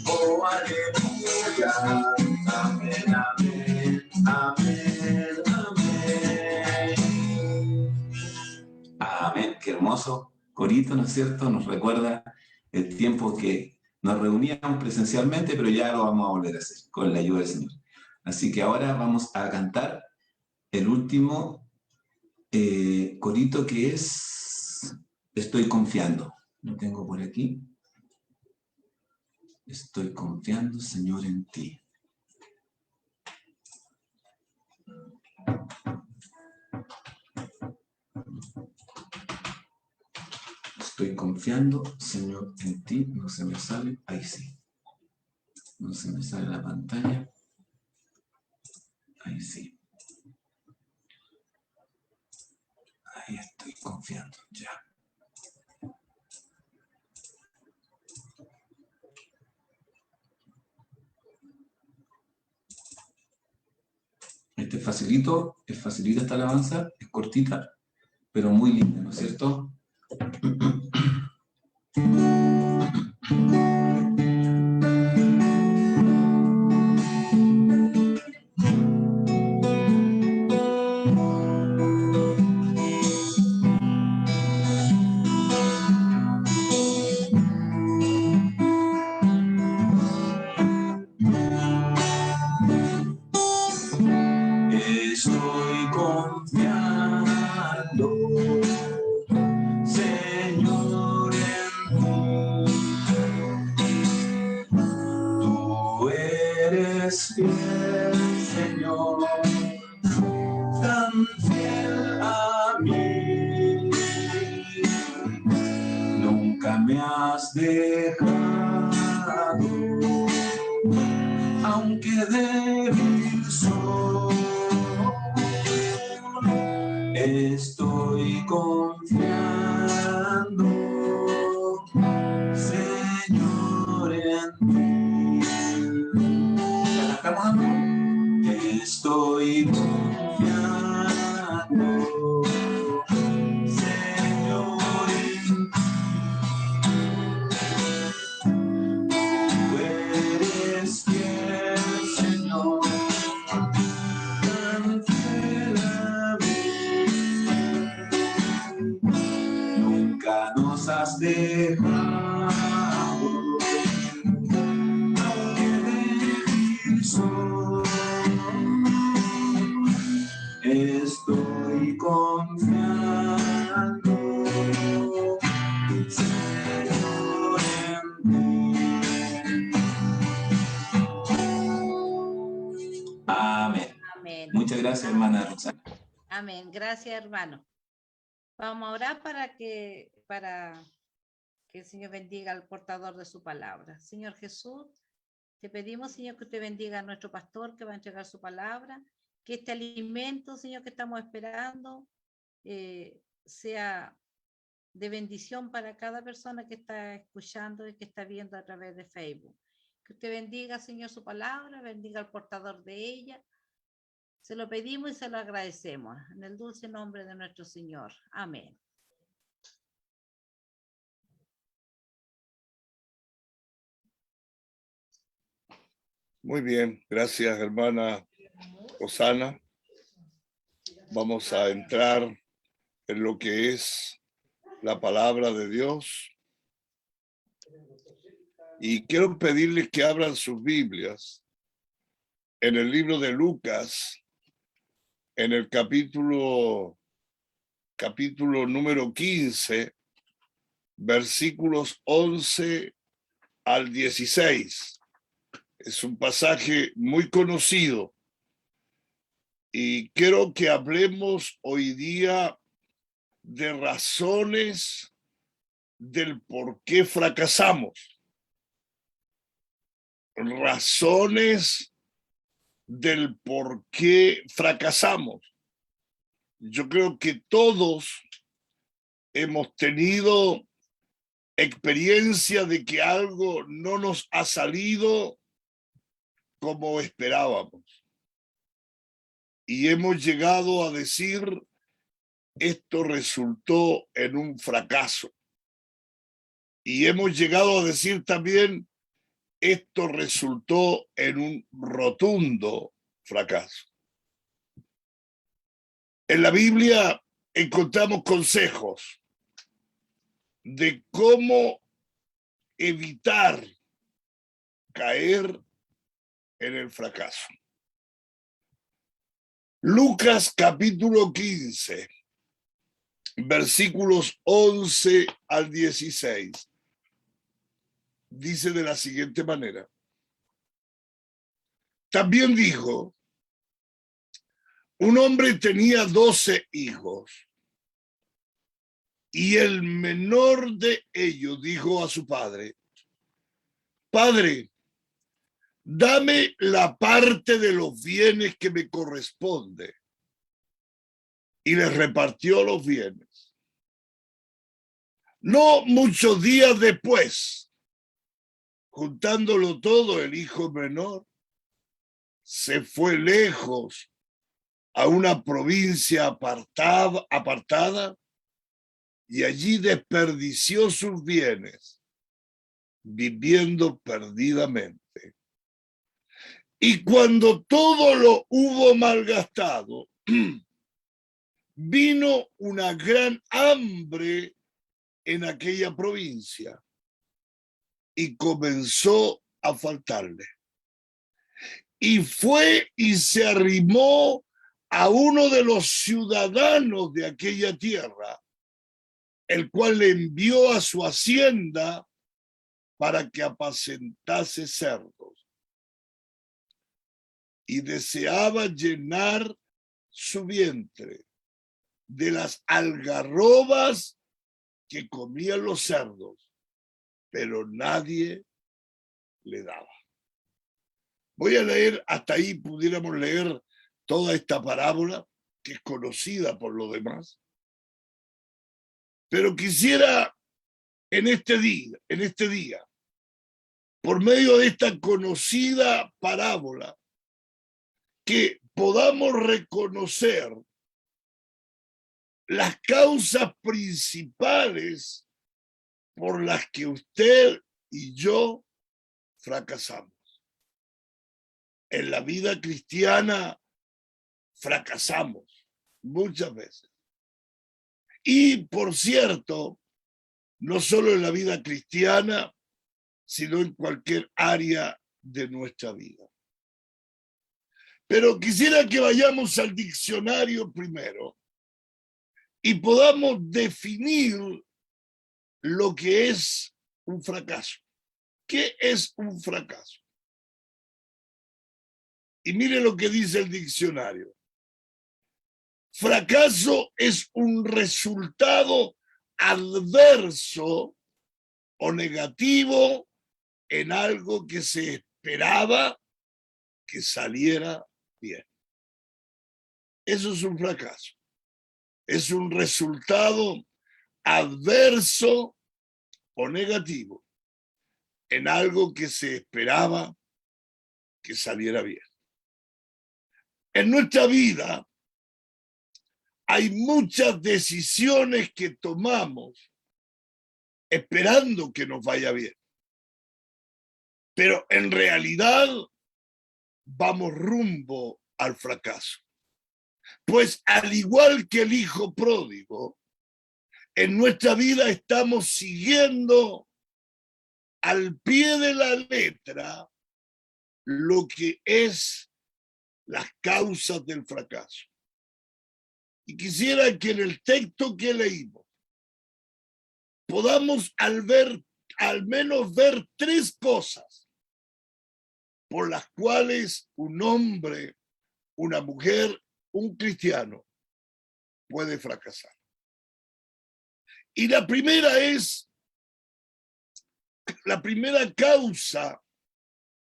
oh aleluya, amén, amén, amén, amén. Amén, qué hermoso corito, ¿no es cierto? Nos recuerda el tiempo que nos reuníamos presencialmente, pero ya lo vamos a volver a hacer con la ayuda del Señor. Así que ahora vamos a cantar el último corito, que es Estoy confiando. Lo tengo por aquí. Estoy confiando, Señor, en ti. Estoy confiando, Señor, en ti. No se me sale. Ahí sí. No se me sale la pantalla. Ahí sí. Ahí estoy confiando. Ya. Este es facilita esta alabanza, es cortita, pero muy linda, ¿no es cierto? Estoy confiando, Señor, en ti. Tú eres fiel, Señor, tan fiel a mí. Nunca me has dejado, aunque débil soy. Estoy confiando, Señor, en ti. ¿La cantamos? Estoy confiando, Señor, en ti. Tú eres fiel, Señor, tan fiel a mí. Nunca nos has dejado, aunque débil soy. Estoy Amén. Amén. Muchas gracias, hermana Roxana. Amén. Gracias, hermano. Vamos a orar para que el Señor bendiga al portador de su palabra. Señor Jesús, te pedimos, Señor, que usted bendiga a nuestro pastor que va a entregar su palabra, que este alimento, Señor, que estamos esperando, sea de bendición para cada persona que está escuchando y que está viendo a través de Facebook. Que usted bendiga, Señor, su palabra, bendiga al portador de ella. Se lo pedimos y se lo agradecemos en el dulce nombre de nuestro Señor. Amén. Muy bien, gracias, hermana Rosana. Vamos a entrar en lo que es la palabra de Dios. Y quiero pedirles que abran sus Biblias en el libro de Lucas, en el capítulo número 15, versículos 11 al 16. Es un pasaje muy conocido y quiero que hablemos hoy día de razones del por qué fracasamos. Razones del por qué fracasamos. Yo creo que todos hemos tenido experiencia de que algo no nos ha salido como esperábamos. Y hemos llegado a decir, esto resultó en un fracaso. Y hemos llegado a decir también, esto resultó en un rotundo fracaso. En la Biblia encontramos consejos de cómo evitar caer en el fracaso. Lucas capítulo 15, versículos 11 al 16. Dice de la siguiente manera. También dijo, un hombre tenía 12 hijos y el menor de ellos dijo a su padre, Padre, dame la parte de los bienes que me corresponde. Y les repartió los bienes. No muchos días después, juntándolo todo, el hijo menor se fue lejos a una provincia apartada y allí desperdició sus bienes, viviendo perdidamente. Y cuando todo lo hubo malgastado, vino una gran hambre en aquella provincia y comenzó a faltarle. Y fue y se arrimó a uno de los ciudadanos de aquella tierra, el cual le envió a su hacienda para que apacentase cerdos. Y deseaba llenar su vientre de las algarrobas que comían los cerdos, pero nadie le daba. Voy a leer, hasta ahí pudiéramos leer toda esta parábola, que es conocida por los demás. Pero quisiera en este día, por medio de esta conocida parábola, que podamos reconocer las causas principales por las que usted y yo fracasamos. En la vida cristiana fracasamos muchas veces. Y por cierto, no solo en la vida cristiana, sino en cualquier área de nuestra vida. Pero quisiera que vayamos al diccionario primero y podamos definir lo que es un fracaso. ¿Qué es un fracaso? Y mire lo que dice el diccionario. Fracaso es un resultado adverso o negativo en algo que se esperaba que saliera bien. Eso es un fracaso. Es un resultado adverso o negativo en algo que se esperaba que saliera bien. En nuestra vida hay muchas decisiones que tomamos esperando que nos vaya bien. Pero en realidad vamos rumbo al fracaso. Pues al igual que el hijo pródigo, en nuestra vida estamos siguiendo al pie de la letra lo que es las causas del fracaso. Y quisiera que en el texto que leímos podamos al menos ver tres cosas por las cuales un hombre, una mujer, un cristiano puede fracasar. Y la primera causa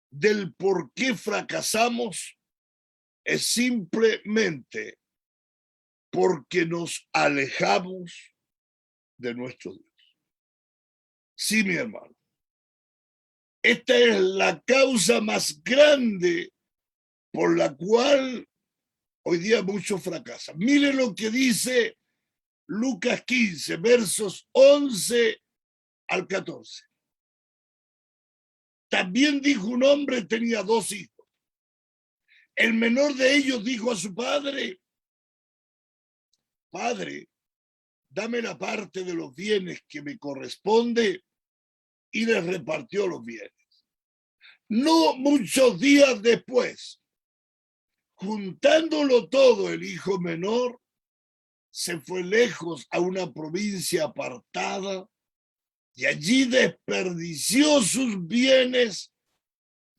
del por qué fracasamos es simplemente porque nos alejamos de nuestro Dios. Sí, mi hermano. Esta es la causa más grande por la cual hoy día muchos fracasan. Mire lo que dice Lucas 15, versos 11 al 14. También dijo un hombre, tenía 2 hijos. El menor de ellos dijo a su padre: Padre, dame la parte de los bienes que me corresponde, y les repartió los bienes. No muchos días después, juntándolo todo, el hijo menor se fue lejos a una provincia apartada y allí desperdició sus bienes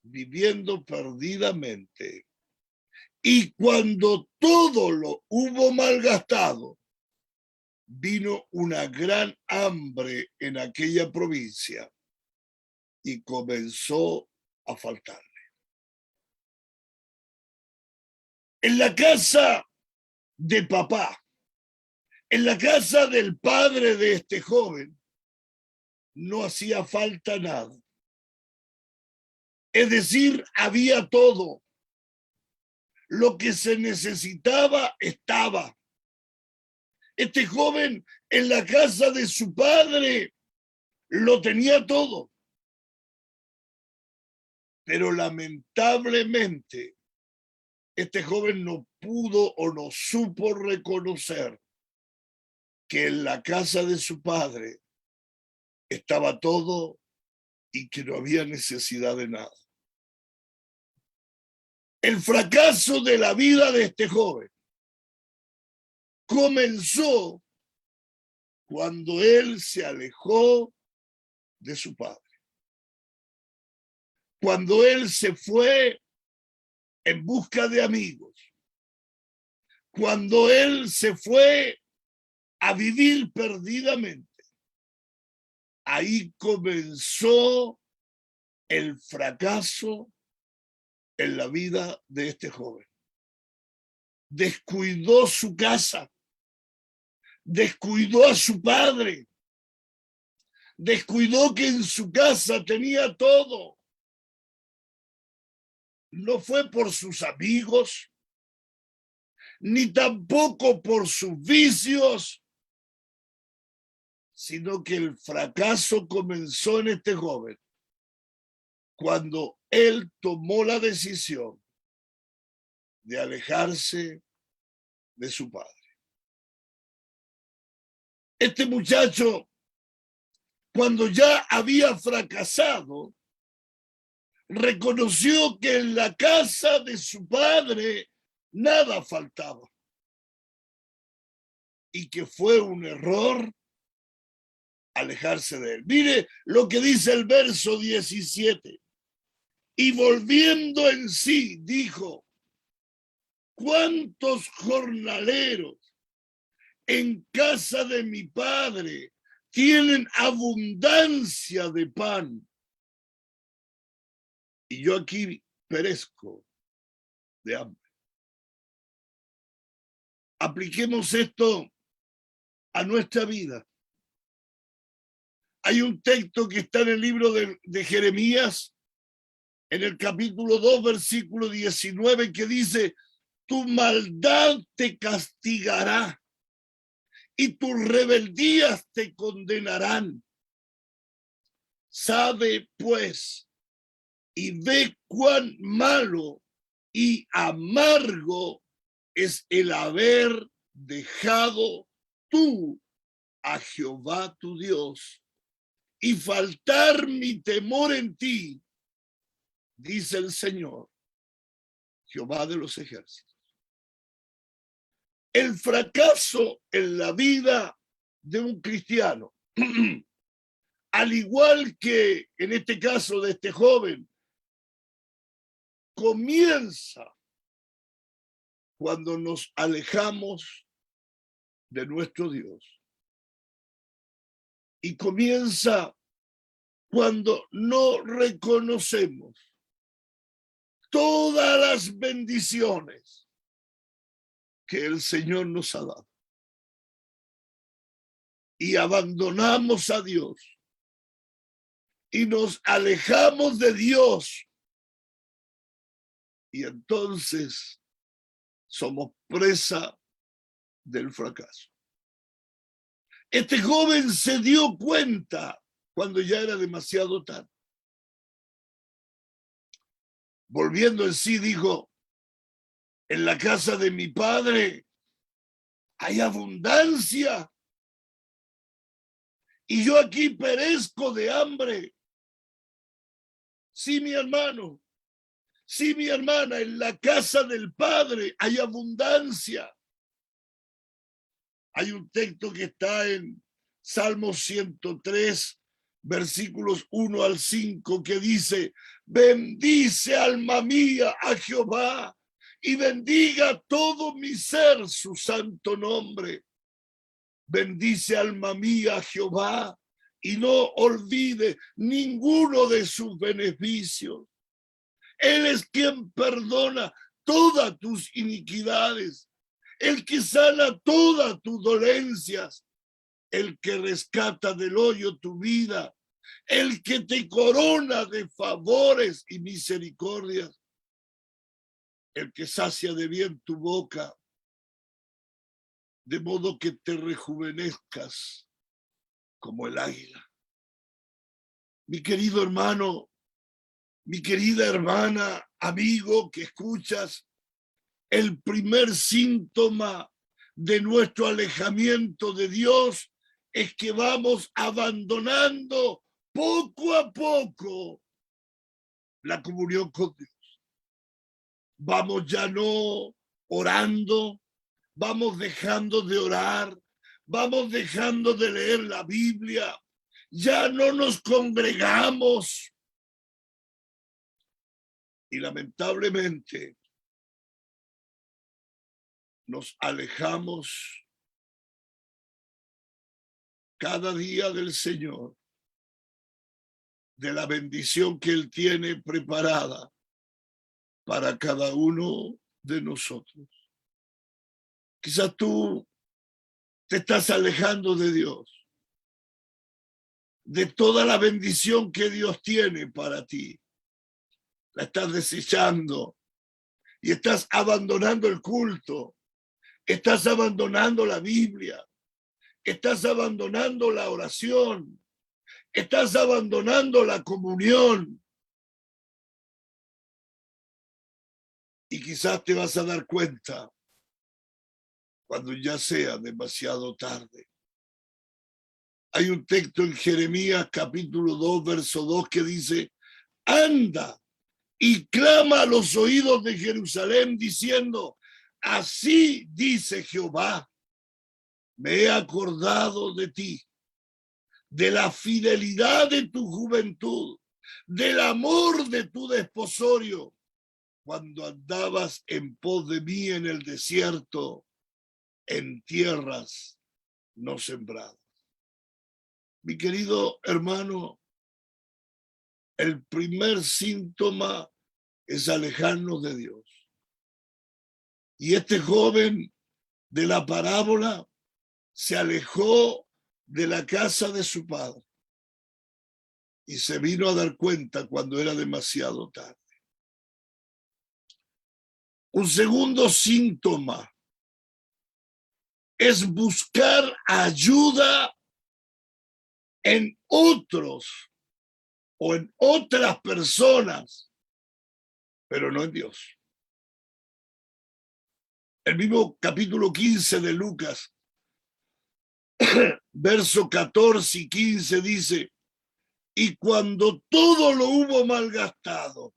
viviendo perdidamente. Y cuando todo lo hubo malgastado, vino una gran hambre en aquella provincia y comenzó a faltarle. En la casa de papá, en la casa del padre de este joven, no hacía falta nada. Es decir, había todo. Lo que se necesitaba estaba. Este joven en la casa de su padre lo tenía todo. Pero lamentablemente, este joven no pudo o no supo reconocer que en la casa de su padre estaba todo y que no había necesidad de nada. El fracaso de la vida de este joven comenzó cuando él se alejó de su padre. Cuando él se fue en busca de amigos. Cuando él se fue a vivir perdidamente. Ahí comenzó el fracaso en la vida de este joven. Descuidó su casa, descuidó a su padre, descuidó que en su casa tenía todo. No fue por sus amigos, ni tampoco por sus vicios, sino que el fracaso comenzó en este joven cuando él tomó la decisión de alejarse de su padre. Este muchacho, cuando ya había fracasado, reconoció que en la casa de su padre nada faltaba y que fue un error alejarse de él. Mire lo que dice el verso 17. Y volviendo en sí, dijo: ¿Cuántos jornaleros en casa de mi padre tienen abundancia de pan? Y yo aquí perezco de hambre. Apliquemos esto a nuestra vida. Hay un texto que está en el libro de Jeremías, en el capítulo 2, versículo 19, que dice: tu maldad te castigará y tus rebeldías te condenarán. Sabe pues y ve cuán malo y amargo es el haber dejado tú a Jehová tu Dios y faltar mi temor en ti, dice el Señor, Jehová de los ejércitos. El fracaso en la vida de un cristiano, al igual que en este caso de este joven, comienza cuando nos alejamos de nuestro Dios. Y comienza cuando no reconocemos todas las bendiciones que el Señor nos ha dado. Y abandonamos a Dios. Y nos alejamos de Dios. Y entonces somos presa del fracaso. Este joven se dio cuenta cuando ya era demasiado tarde. Volviendo en sí, dijo: en la casa de mi padre hay abundancia y yo aquí perezco de hambre. Sí, mi hermano, sí, mi hermana, en la casa del Padre hay abundancia. Hay un texto que está en Salmos 103, versículos 1 al 5, que dice: bendice, alma mía, a Jehová, y bendiga todo mi ser su santo nombre. Bendice, alma mía, a Jehová, y no olvide ninguno de sus beneficios. Él es quien perdona todas tus iniquidades, el que sana todas tus dolencias, el que rescata del hoyo tu vida, el que te corona de favores y misericordias, el que sacia de bien tu boca, de modo que te rejuvenezcas como el águila. Mi querido hermano, mi querida hermana, amigo que escuchas, el primer síntoma de nuestro alejamiento de Dios es que vamos abandonando poco a poco la comunión con Dios. Vamos ya no orando, vamos dejando de orar, vamos dejando de leer la Biblia, ya no nos congregamos. Y lamentablemente nos alejamos cada día del Señor, de la bendición que Él tiene preparada para cada uno de nosotros. Quizás tú te estás alejando de Dios, de toda la bendición que Dios tiene para ti. La estás desechando y estás abandonando el culto, estás abandonando la Biblia, estás abandonando la oración, estás abandonando la comunión. Y quizás te vas a dar cuenta cuando ya sea demasiado tarde. Hay un texto en Jeremías capítulo 2, verso 2 que dice: anda y clama a los oídos de Jerusalén diciendo: así dice Jehová, me he acordado de ti, de la fidelidad de tu juventud, del amor de tu desposorio, cuando andabas en pos de mí en el desierto, en tierras no sembradas. Mi querido hermano, el primer síntoma es alejarnos de Dios. Y este joven de la parábola se alejó de la casa de su padre y se vino a dar cuenta cuando era demasiado tarde. Un segundo síntoma es buscar ayuda en otros o en otras personas, pero no en Dios. El mismo capítulo 15 de Lucas, verso 14 y 15 dice: y cuando todo lo hubo malgastado,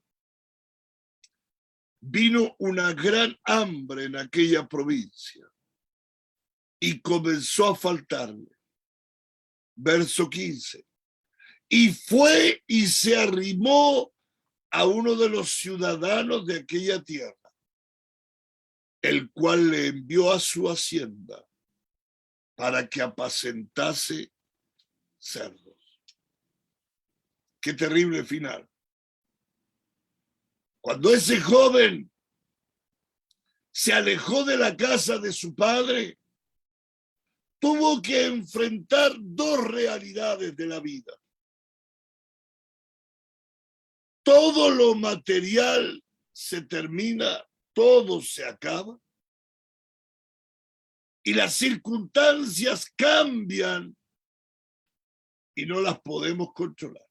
vino una gran hambre en aquella provincia y comenzó a faltarle. Verso 15. Y fue y se arrimó a uno de los ciudadanos de aquella tierra, el cual le envió a su hacienda para que apacentase cerdos. Qué terrible final. Cuando ese joven se alejó de la casa de su padre, tuvo que enfrentar dos realidades de la vida. Todo lo material se termina, todo se acaba, y las circunstancias cambian y no las podemos controlar.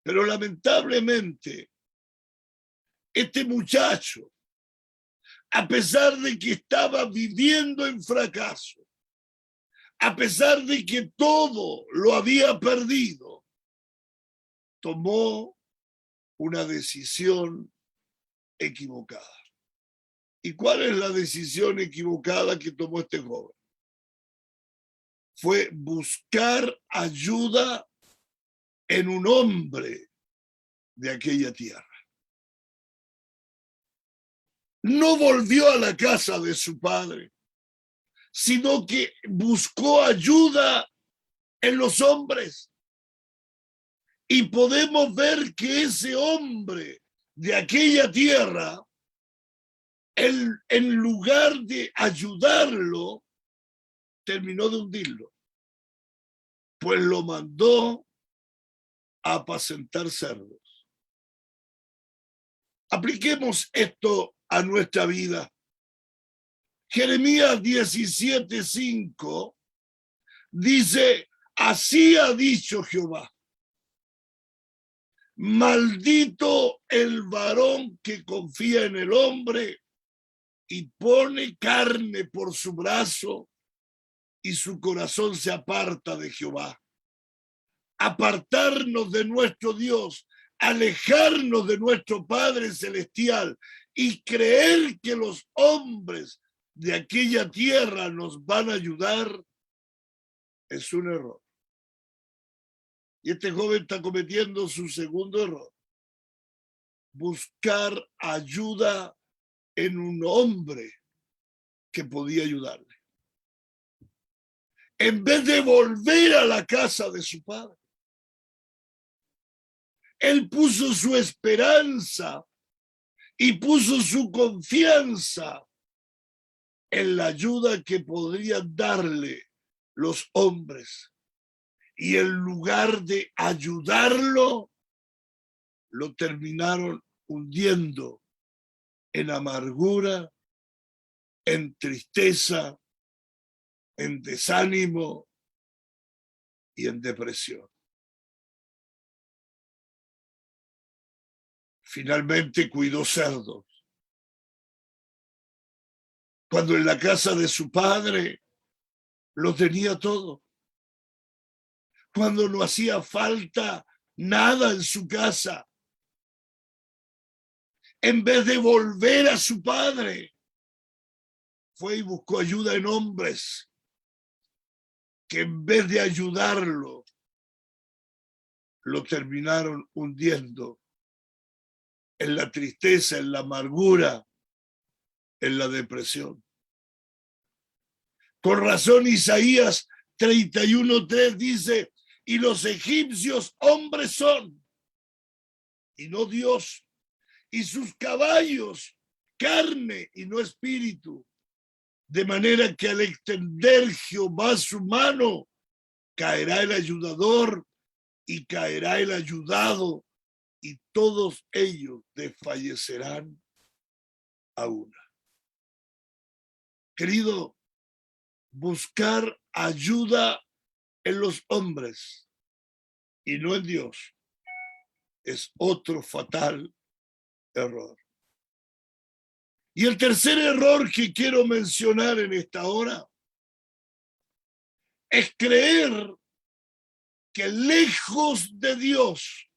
Pero lamentablemente, este muchacho, a pesar de que estaba viviendo en fracaso, a pesar de que todo lo había perdido, tomó una decisión equivocada. ¿Y cuál es la decisión equivocada que tomó este joven? Fue buscar ayuda en un hombre de aquella tierra. No volvió a la casa de su padre, sino que buscó ayuda en los hombres. Y podemos ver que ese hombre de aquella tierra, en lugar de ayudarlo, terminó de hundirlo, pues lo mandó a apacentar cerdos. Apliquemos esto a nuestra vida. Jeremías 17:5 dice: así ha dicho Jehová, maldito el varón que confía en el hombre y pone carne por su brazo y su corazón se aparta de Jehová. Apartarnos de nuestro Dios, alejarnos de nuestro Padre Celestial y creer que los hombres de aquella tierra nos van a ayudar es un error. Y este joven está cometiendo su segundo error: buscar ayuda en un hombre que podía ayudarle, en vez de volver a la casa de su padre. Él puso su esperanza y puso su confianza en la ayuda que podrían darle los hombres. Y en lugar de ayudarlo, lo terminaron hundiendo en amargura, en tristeza, en desánimo y en depresión. Finalmente cuidó cerdos, cuando en la casa de su padre lo tenía todo, cuando no hacía falta nada en su casa. En vez de volver a su padre, fue y buscó ayuda en hombres que en vez de ayudarlo, lo terminaron hundiendo en la tristeza, en la amargura, en la depresión. Con razón Isaías 31:3 dice, y los egipcios hombres son, y no Dios, y sus caballos carne y no espíritu, de manera que al extender Jehová su mano, caerá el ayudador y caerá el ayudado, y todos ellos desfallecerán a una. Querido, buscar ayuda en los hombres y no en Dios es otro fatal error. Y el tercer error que quiero mencionar en esta hora es creer que lejos de Dios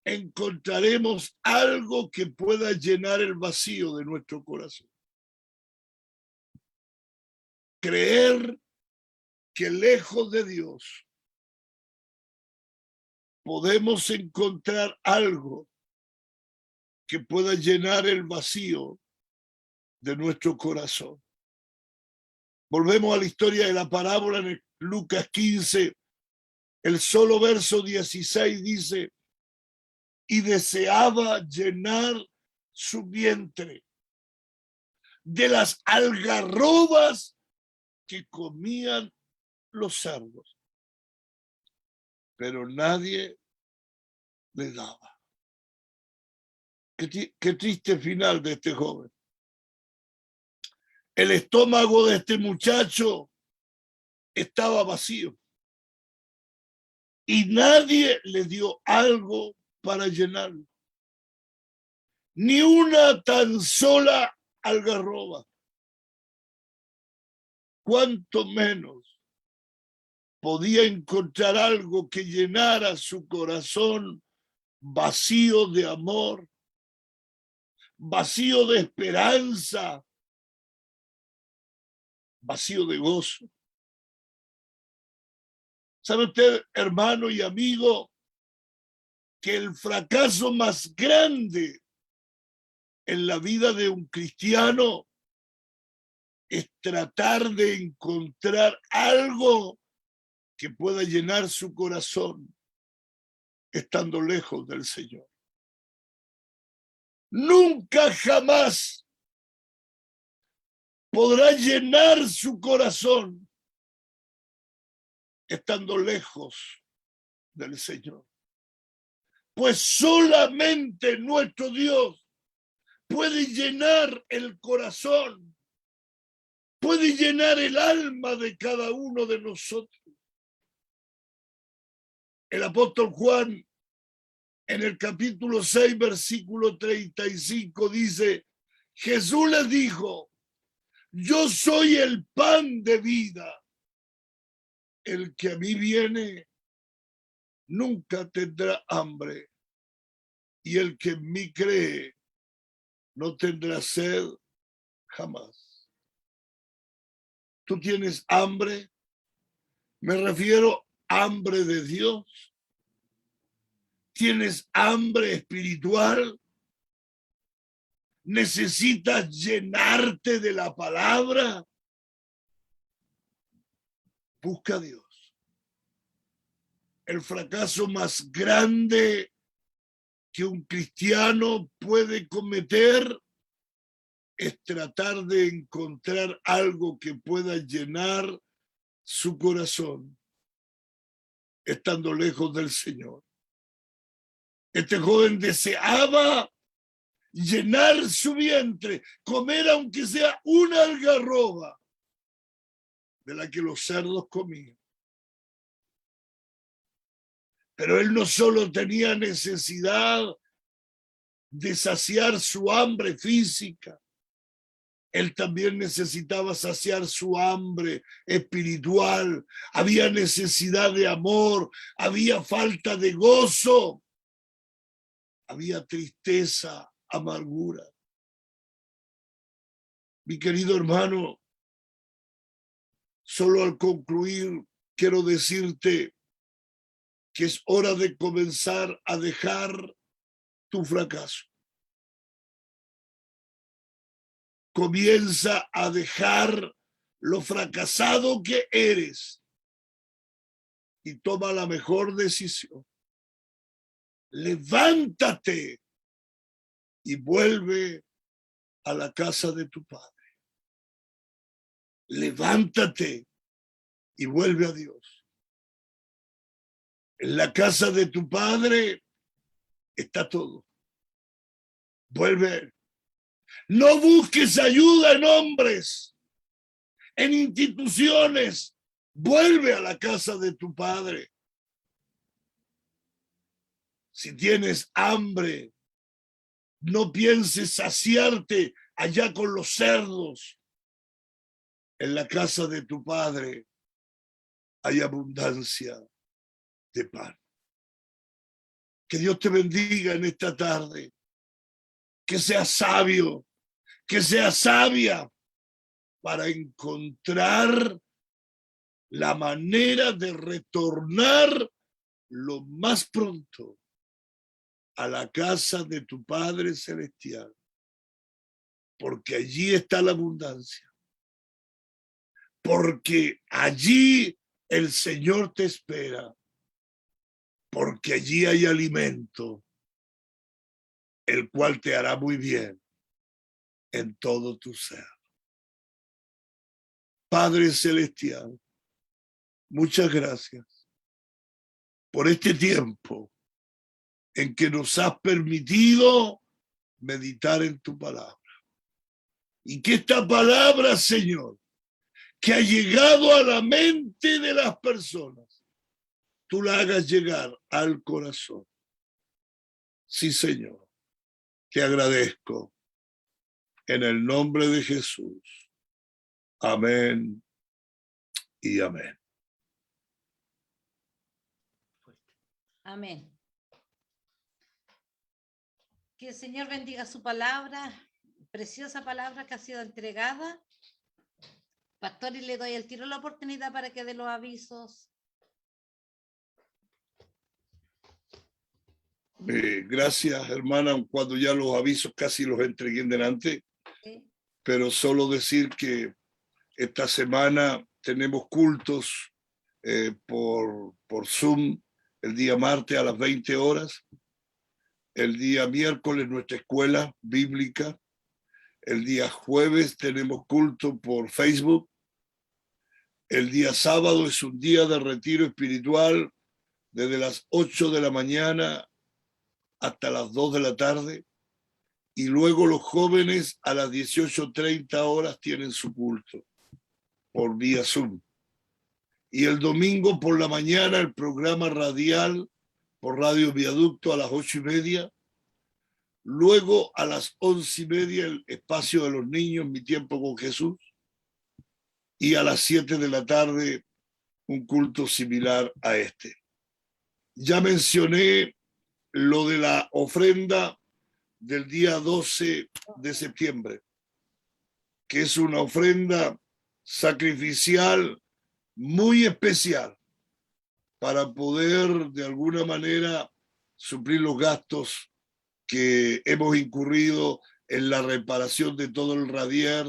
encontraremos algo que pueda llenar el vacío de nuestro corazón. Creer que lejos de Dios podemos encontrar algo que pueda llenar el vacío de nuestro corazón. Volvemos a la historia de la parábola en Lucas 15, el solo verso 16 dice, y deseaba llenar su vientre de las algarrobas que comían los cerdos, pero nadie le daba. Qué triste final de este joven. El estómago de este muchacho estaba vacío y nadie le dio algo para llenarlo. Ni una tan sola algarroba. Cuánto menos podía encontrar algo que llenara su corazón vacío de amor, vacío de esperanza, vacío de gozo. ¿Sabe usted, hermano y amigo, que el fracaso más grande en la vida de un cristiano es tratar de encontrar algo que pueda llenar su corazón estando lejos del Señor? Nunca jamás podrá llenar su corazón estando lejos del Señor. Pues solamente nuestro Dios puede llenar el corazón, puede llenar el alma de cada uno de nosotros. El apóstol Juan, en el capítulo 6, versículo 35, dice, Jesús les dijo, yo soy el pan de vida. El que a mí viene nunca tendrá hambre, y el que en mí cree no tendrá sed jamás. ¿Tú tienes hambre? Me refiero a hambre de Dios. ¿Tienes hambre espiritual? ¿Necesitas llenarte de la palabra? Busca a Dios. El fracaso más grande que un cristiano puede cometer es tratar de encontrar algo que pueda llenar su corazón estando lejos del Señor. Este joven deseaba llenar su vientre, comer aunque sea una algarroba de la que los cerdos comían. Pero él no solo tenía necesidad de saciar su hambre física, él también necesitaba saciar su hambre espiritual. Había necesidad de amor, había falta de gozo, había tristeza, amargura. Mi querido hermano, solo al concluir quiero decirte que es hora de comenzar a dejar tu fracaso. Comienza a dejar lo fracasado que eres y toma la mejor decisión. Levántate y vuelve a la casa de tu padre. Levántate y vuelve a Dios. En la casa de tu padre está todo. Vuelve. No busques ayuda en hombres, en instituciones. Vuelve a la casa de tu padre. Si tienes hambre, no pienses saciarte allá con los cerdos. En la casa de tu padre hay abundancia de pan. Que Dios te bendiga en esta tarde. Que seas sabio, que seas sabia para encontrar la manera de retornar lo más pronto a la casa de tu Padre Celestial, porque allí está la abundancia, porque allí el Señor te espera, porque allí hay alimento, el cual te hará muy bien en todo tu ser. Padre Celestial, muchas gracias por este tiempo en que nos has permitido meditar en tu palabra. Y que esta palabra, Señor, que ha llegado a la mente de las personas, tú la hagas llegar al corazón. Sí, Señor, te agradezco en el nombre de Jesús. Amén y amén. Amén. Que el Señor bendiga su palabra, preciosa palabra que ha sido entregada. Pastor, y le doy al tiro la oportunidad para que dé los avisos. Gracias, hermana, cuando ya los avisos casi los entregué en delante, ¿Sí? pero solo decir que esta semana tenemos cultos por Zoom el día martes a las 20 horas, el día miércoles nuestra escuela bíblica, el día jueves tenemos culto por Facebook, el día sábado es un día de retiro espiritual desde las 8 de la mañana hasta las 2 de la tarde, y luego los jóvenes a las 18:30 horas tienen su culto por vía Zoom. Y el domingo por la mañana el programa radial por Radio Viaducto a las 8:30. Luego a las 11:30 el espacio de los niños, Mi Tiempo con Jesús. Y a las 7 de la tarde un culto similar a este. Ya mencioné lo de la ofrenda del día 12 de septiembre, que es una ofrenda sacrificial muy especial para poder de alguna manera suplir los gastos que hemos incurrido en la reparación de todo el radier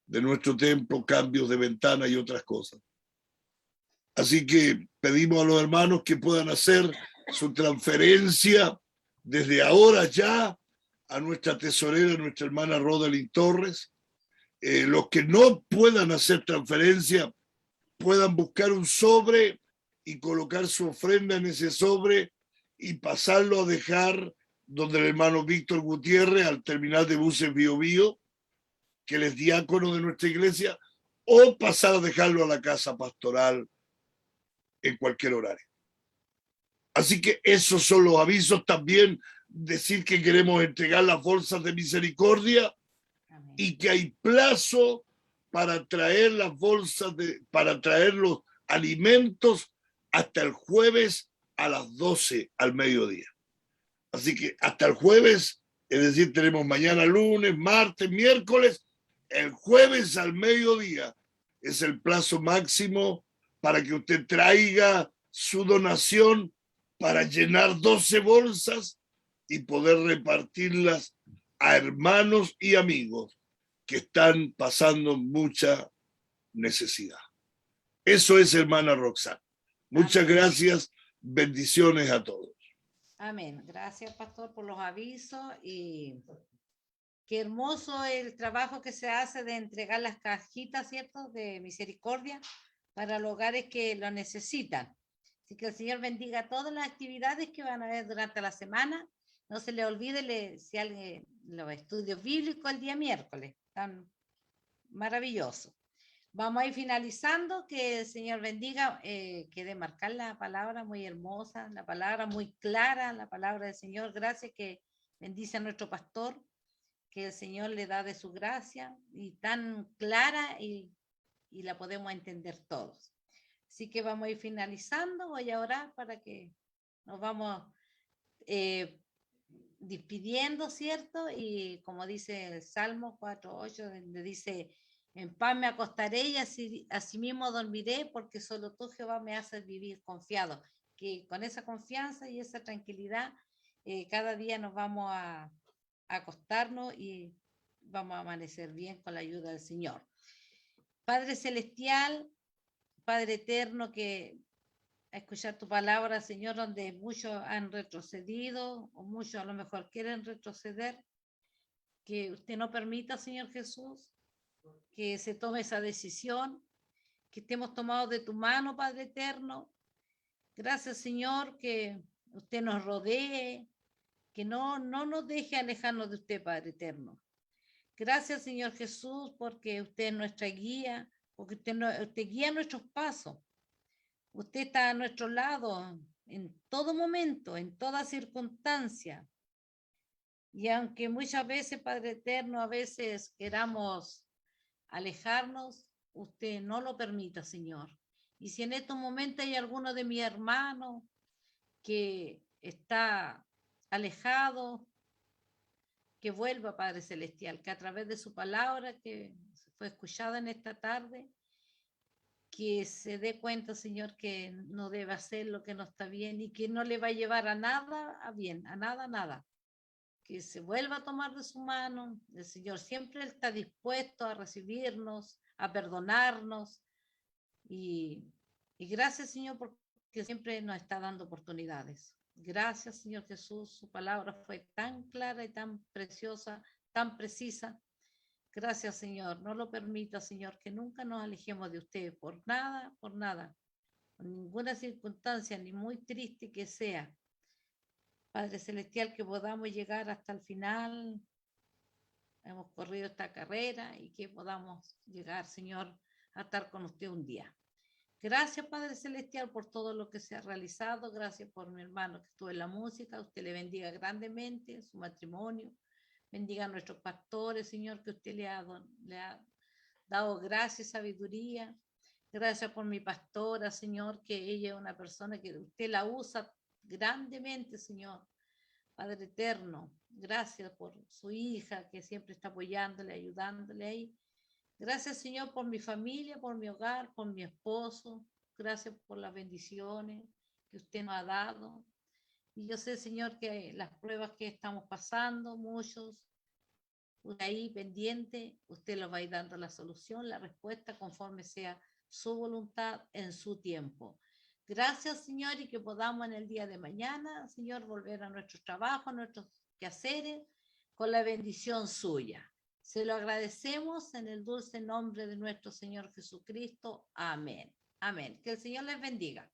de nuestro templo, cambios de ventana y otras cosas. Así que pedimos a los hermanos que puedan hacer su transferencia desde ahora ya a nuestra tesorera, nuestra hermana Rodelyn Torres. Los que no puedan hacer transferencia puedan buscar un sobre y colocar su ofrenda en ese sobre y pasarlo a dejar donde el hermano Víctor Gutiérrez al terminal de buses Bio Bio, que él es diácono de nuestra iglesia, o pasar a dejarlo a la casa pastoral en cualquier horario. Así que esos son los avisos. También decir que queremos entregar las bolsas de misericordia. Amén. Y que hay plazo para traer las bolsas, para traer los alimentos hasta el jueves a las 12 al mediodía. Así que hasta el jueves, es decir, tenemos mañana lunes, martes, miércoles, el jueves al mediodía es el plazo máximo para que usted traiga su donación para llenar 12 bolsas y poder repartirlas a hermanos y amigos que están pasando mucha necesidad. Eso es, hermana Roxana. Muchas Amén. gracias. Bendiciones a todos. Amén. Gracias, pastor, por los avisos y qué hermoso el trabajo que se hace de entregar las cajitas, ¿cierto? De misericordia para los hogares que lo necesitan. Así que el Señor bendiga todas las actividades que van a haber durante la semana. No se le olvide si alguien los estudios bíblicos el día miércoles. Tan maravilloso. Vamos a ir finalizando, que el Señor bendiga, que de marcar la palabra muy hermosa, la palabra muy clara, la palabra del Señor. Gracias que bendice a nuestro pastor, que el Señor le da de su gracia y tan clara y la podemos entender todos. Así que vamos a ir finalizando, voy a orar para que nos vamos despidiendo, ¿cierto? Y como dice el Salmo 4:8, donde dice, en paz me acostaré y así mismo dormiré, porque solo tú, Jehová, me haces vivir confiado. Que con esa confianza y esa tranquilidad, cada día nos vamos a acostarnos y vamos a amanecer bien con la ayuda del Señor. Padre Celestial, Padre Eterno, que a escuchar tu palabra, Señor, donde muchos han retrocedido o muchos a lo mejor quieren retroceder, que usted no permita, Señor Jesús, que se tome esa decisión, que estemos tomados de tu mano, Padre Eterno. Gracias, Señor, que usted nos rodee, que no nos deje alejarnos de usted, Padre Eterno. Gracias, Señor Jesús, porque usted es nuestra guía, porque usted guía nuestros pasos. Usted está a nuestro lado en todo momento, en toda circunstancia. Y aunque muchas veces, Padre Eterno, a veces queramos alejarnos, usted no lo permita, Señor. Y si en estos momentos hay alguno de mis hermanos que está alejado, que vuelva, Padre Celestial, que a través de su palabra que fue escuchada en esta tarde, que se dé cuenta, Señor, que no debe hacer lo que no está bien y que no le va a llevar a nada a bien, a nada. Que se vuelva a tomar de su mano. El Señor siempre está dispuesto a recibirnos, a perdonarnos. Y gracias, Señor, porque siempre nos está dando oportunidades. Gracias, Señor Jesús. Su palabra fue tan clara y tan preciosa, tan precisa. Gracias, Señor. No lo permita, Señor, que nunca nos alejemos de usted por nada, por ninguna circunstancia, ni muy triste que sea. Padre Celestial, que podamos llegar hasta el final. Hemos corrido esta carrera y que podamos llegar, Señor, a estar con usted un día. Gracias, Padre Celestial, por todo lo que se ha realizado. Gracias por mi hermano que estuvo en la música. Usted le bendiga grandemente su matrimonio. Bendiga a nuestros pastores, Señor, que usted le ha dado gracia y sabiduría. Gracias por mi pastora, Señor, que ella es una persona que usted la usa grandemente, Señor. Padre eterno, gracias por su hija que siempre está apoyándole, ayudándole ahí. Gracias, Señor, por mi familia, por mi hogar, por mi esposo. Gracias por las bendiciones que usted nos ha dado. Y yo sé, Señor, que las pruebas que estamos pasando, muchos, ahí pendiente, usted los va a ir dando la solución, la respuesta conforme sea su voluntad en su tiempo. Gracias, Señor, y que podamos en el día de mañana, Señor, volver a nuestros trabajos, a nuestros quehaceres, con la bendición suya. Se lo agradecemos en el dulce nombre de nuestro Señor Jesucristo. Amén. Amén. Que el Señor les bendiga.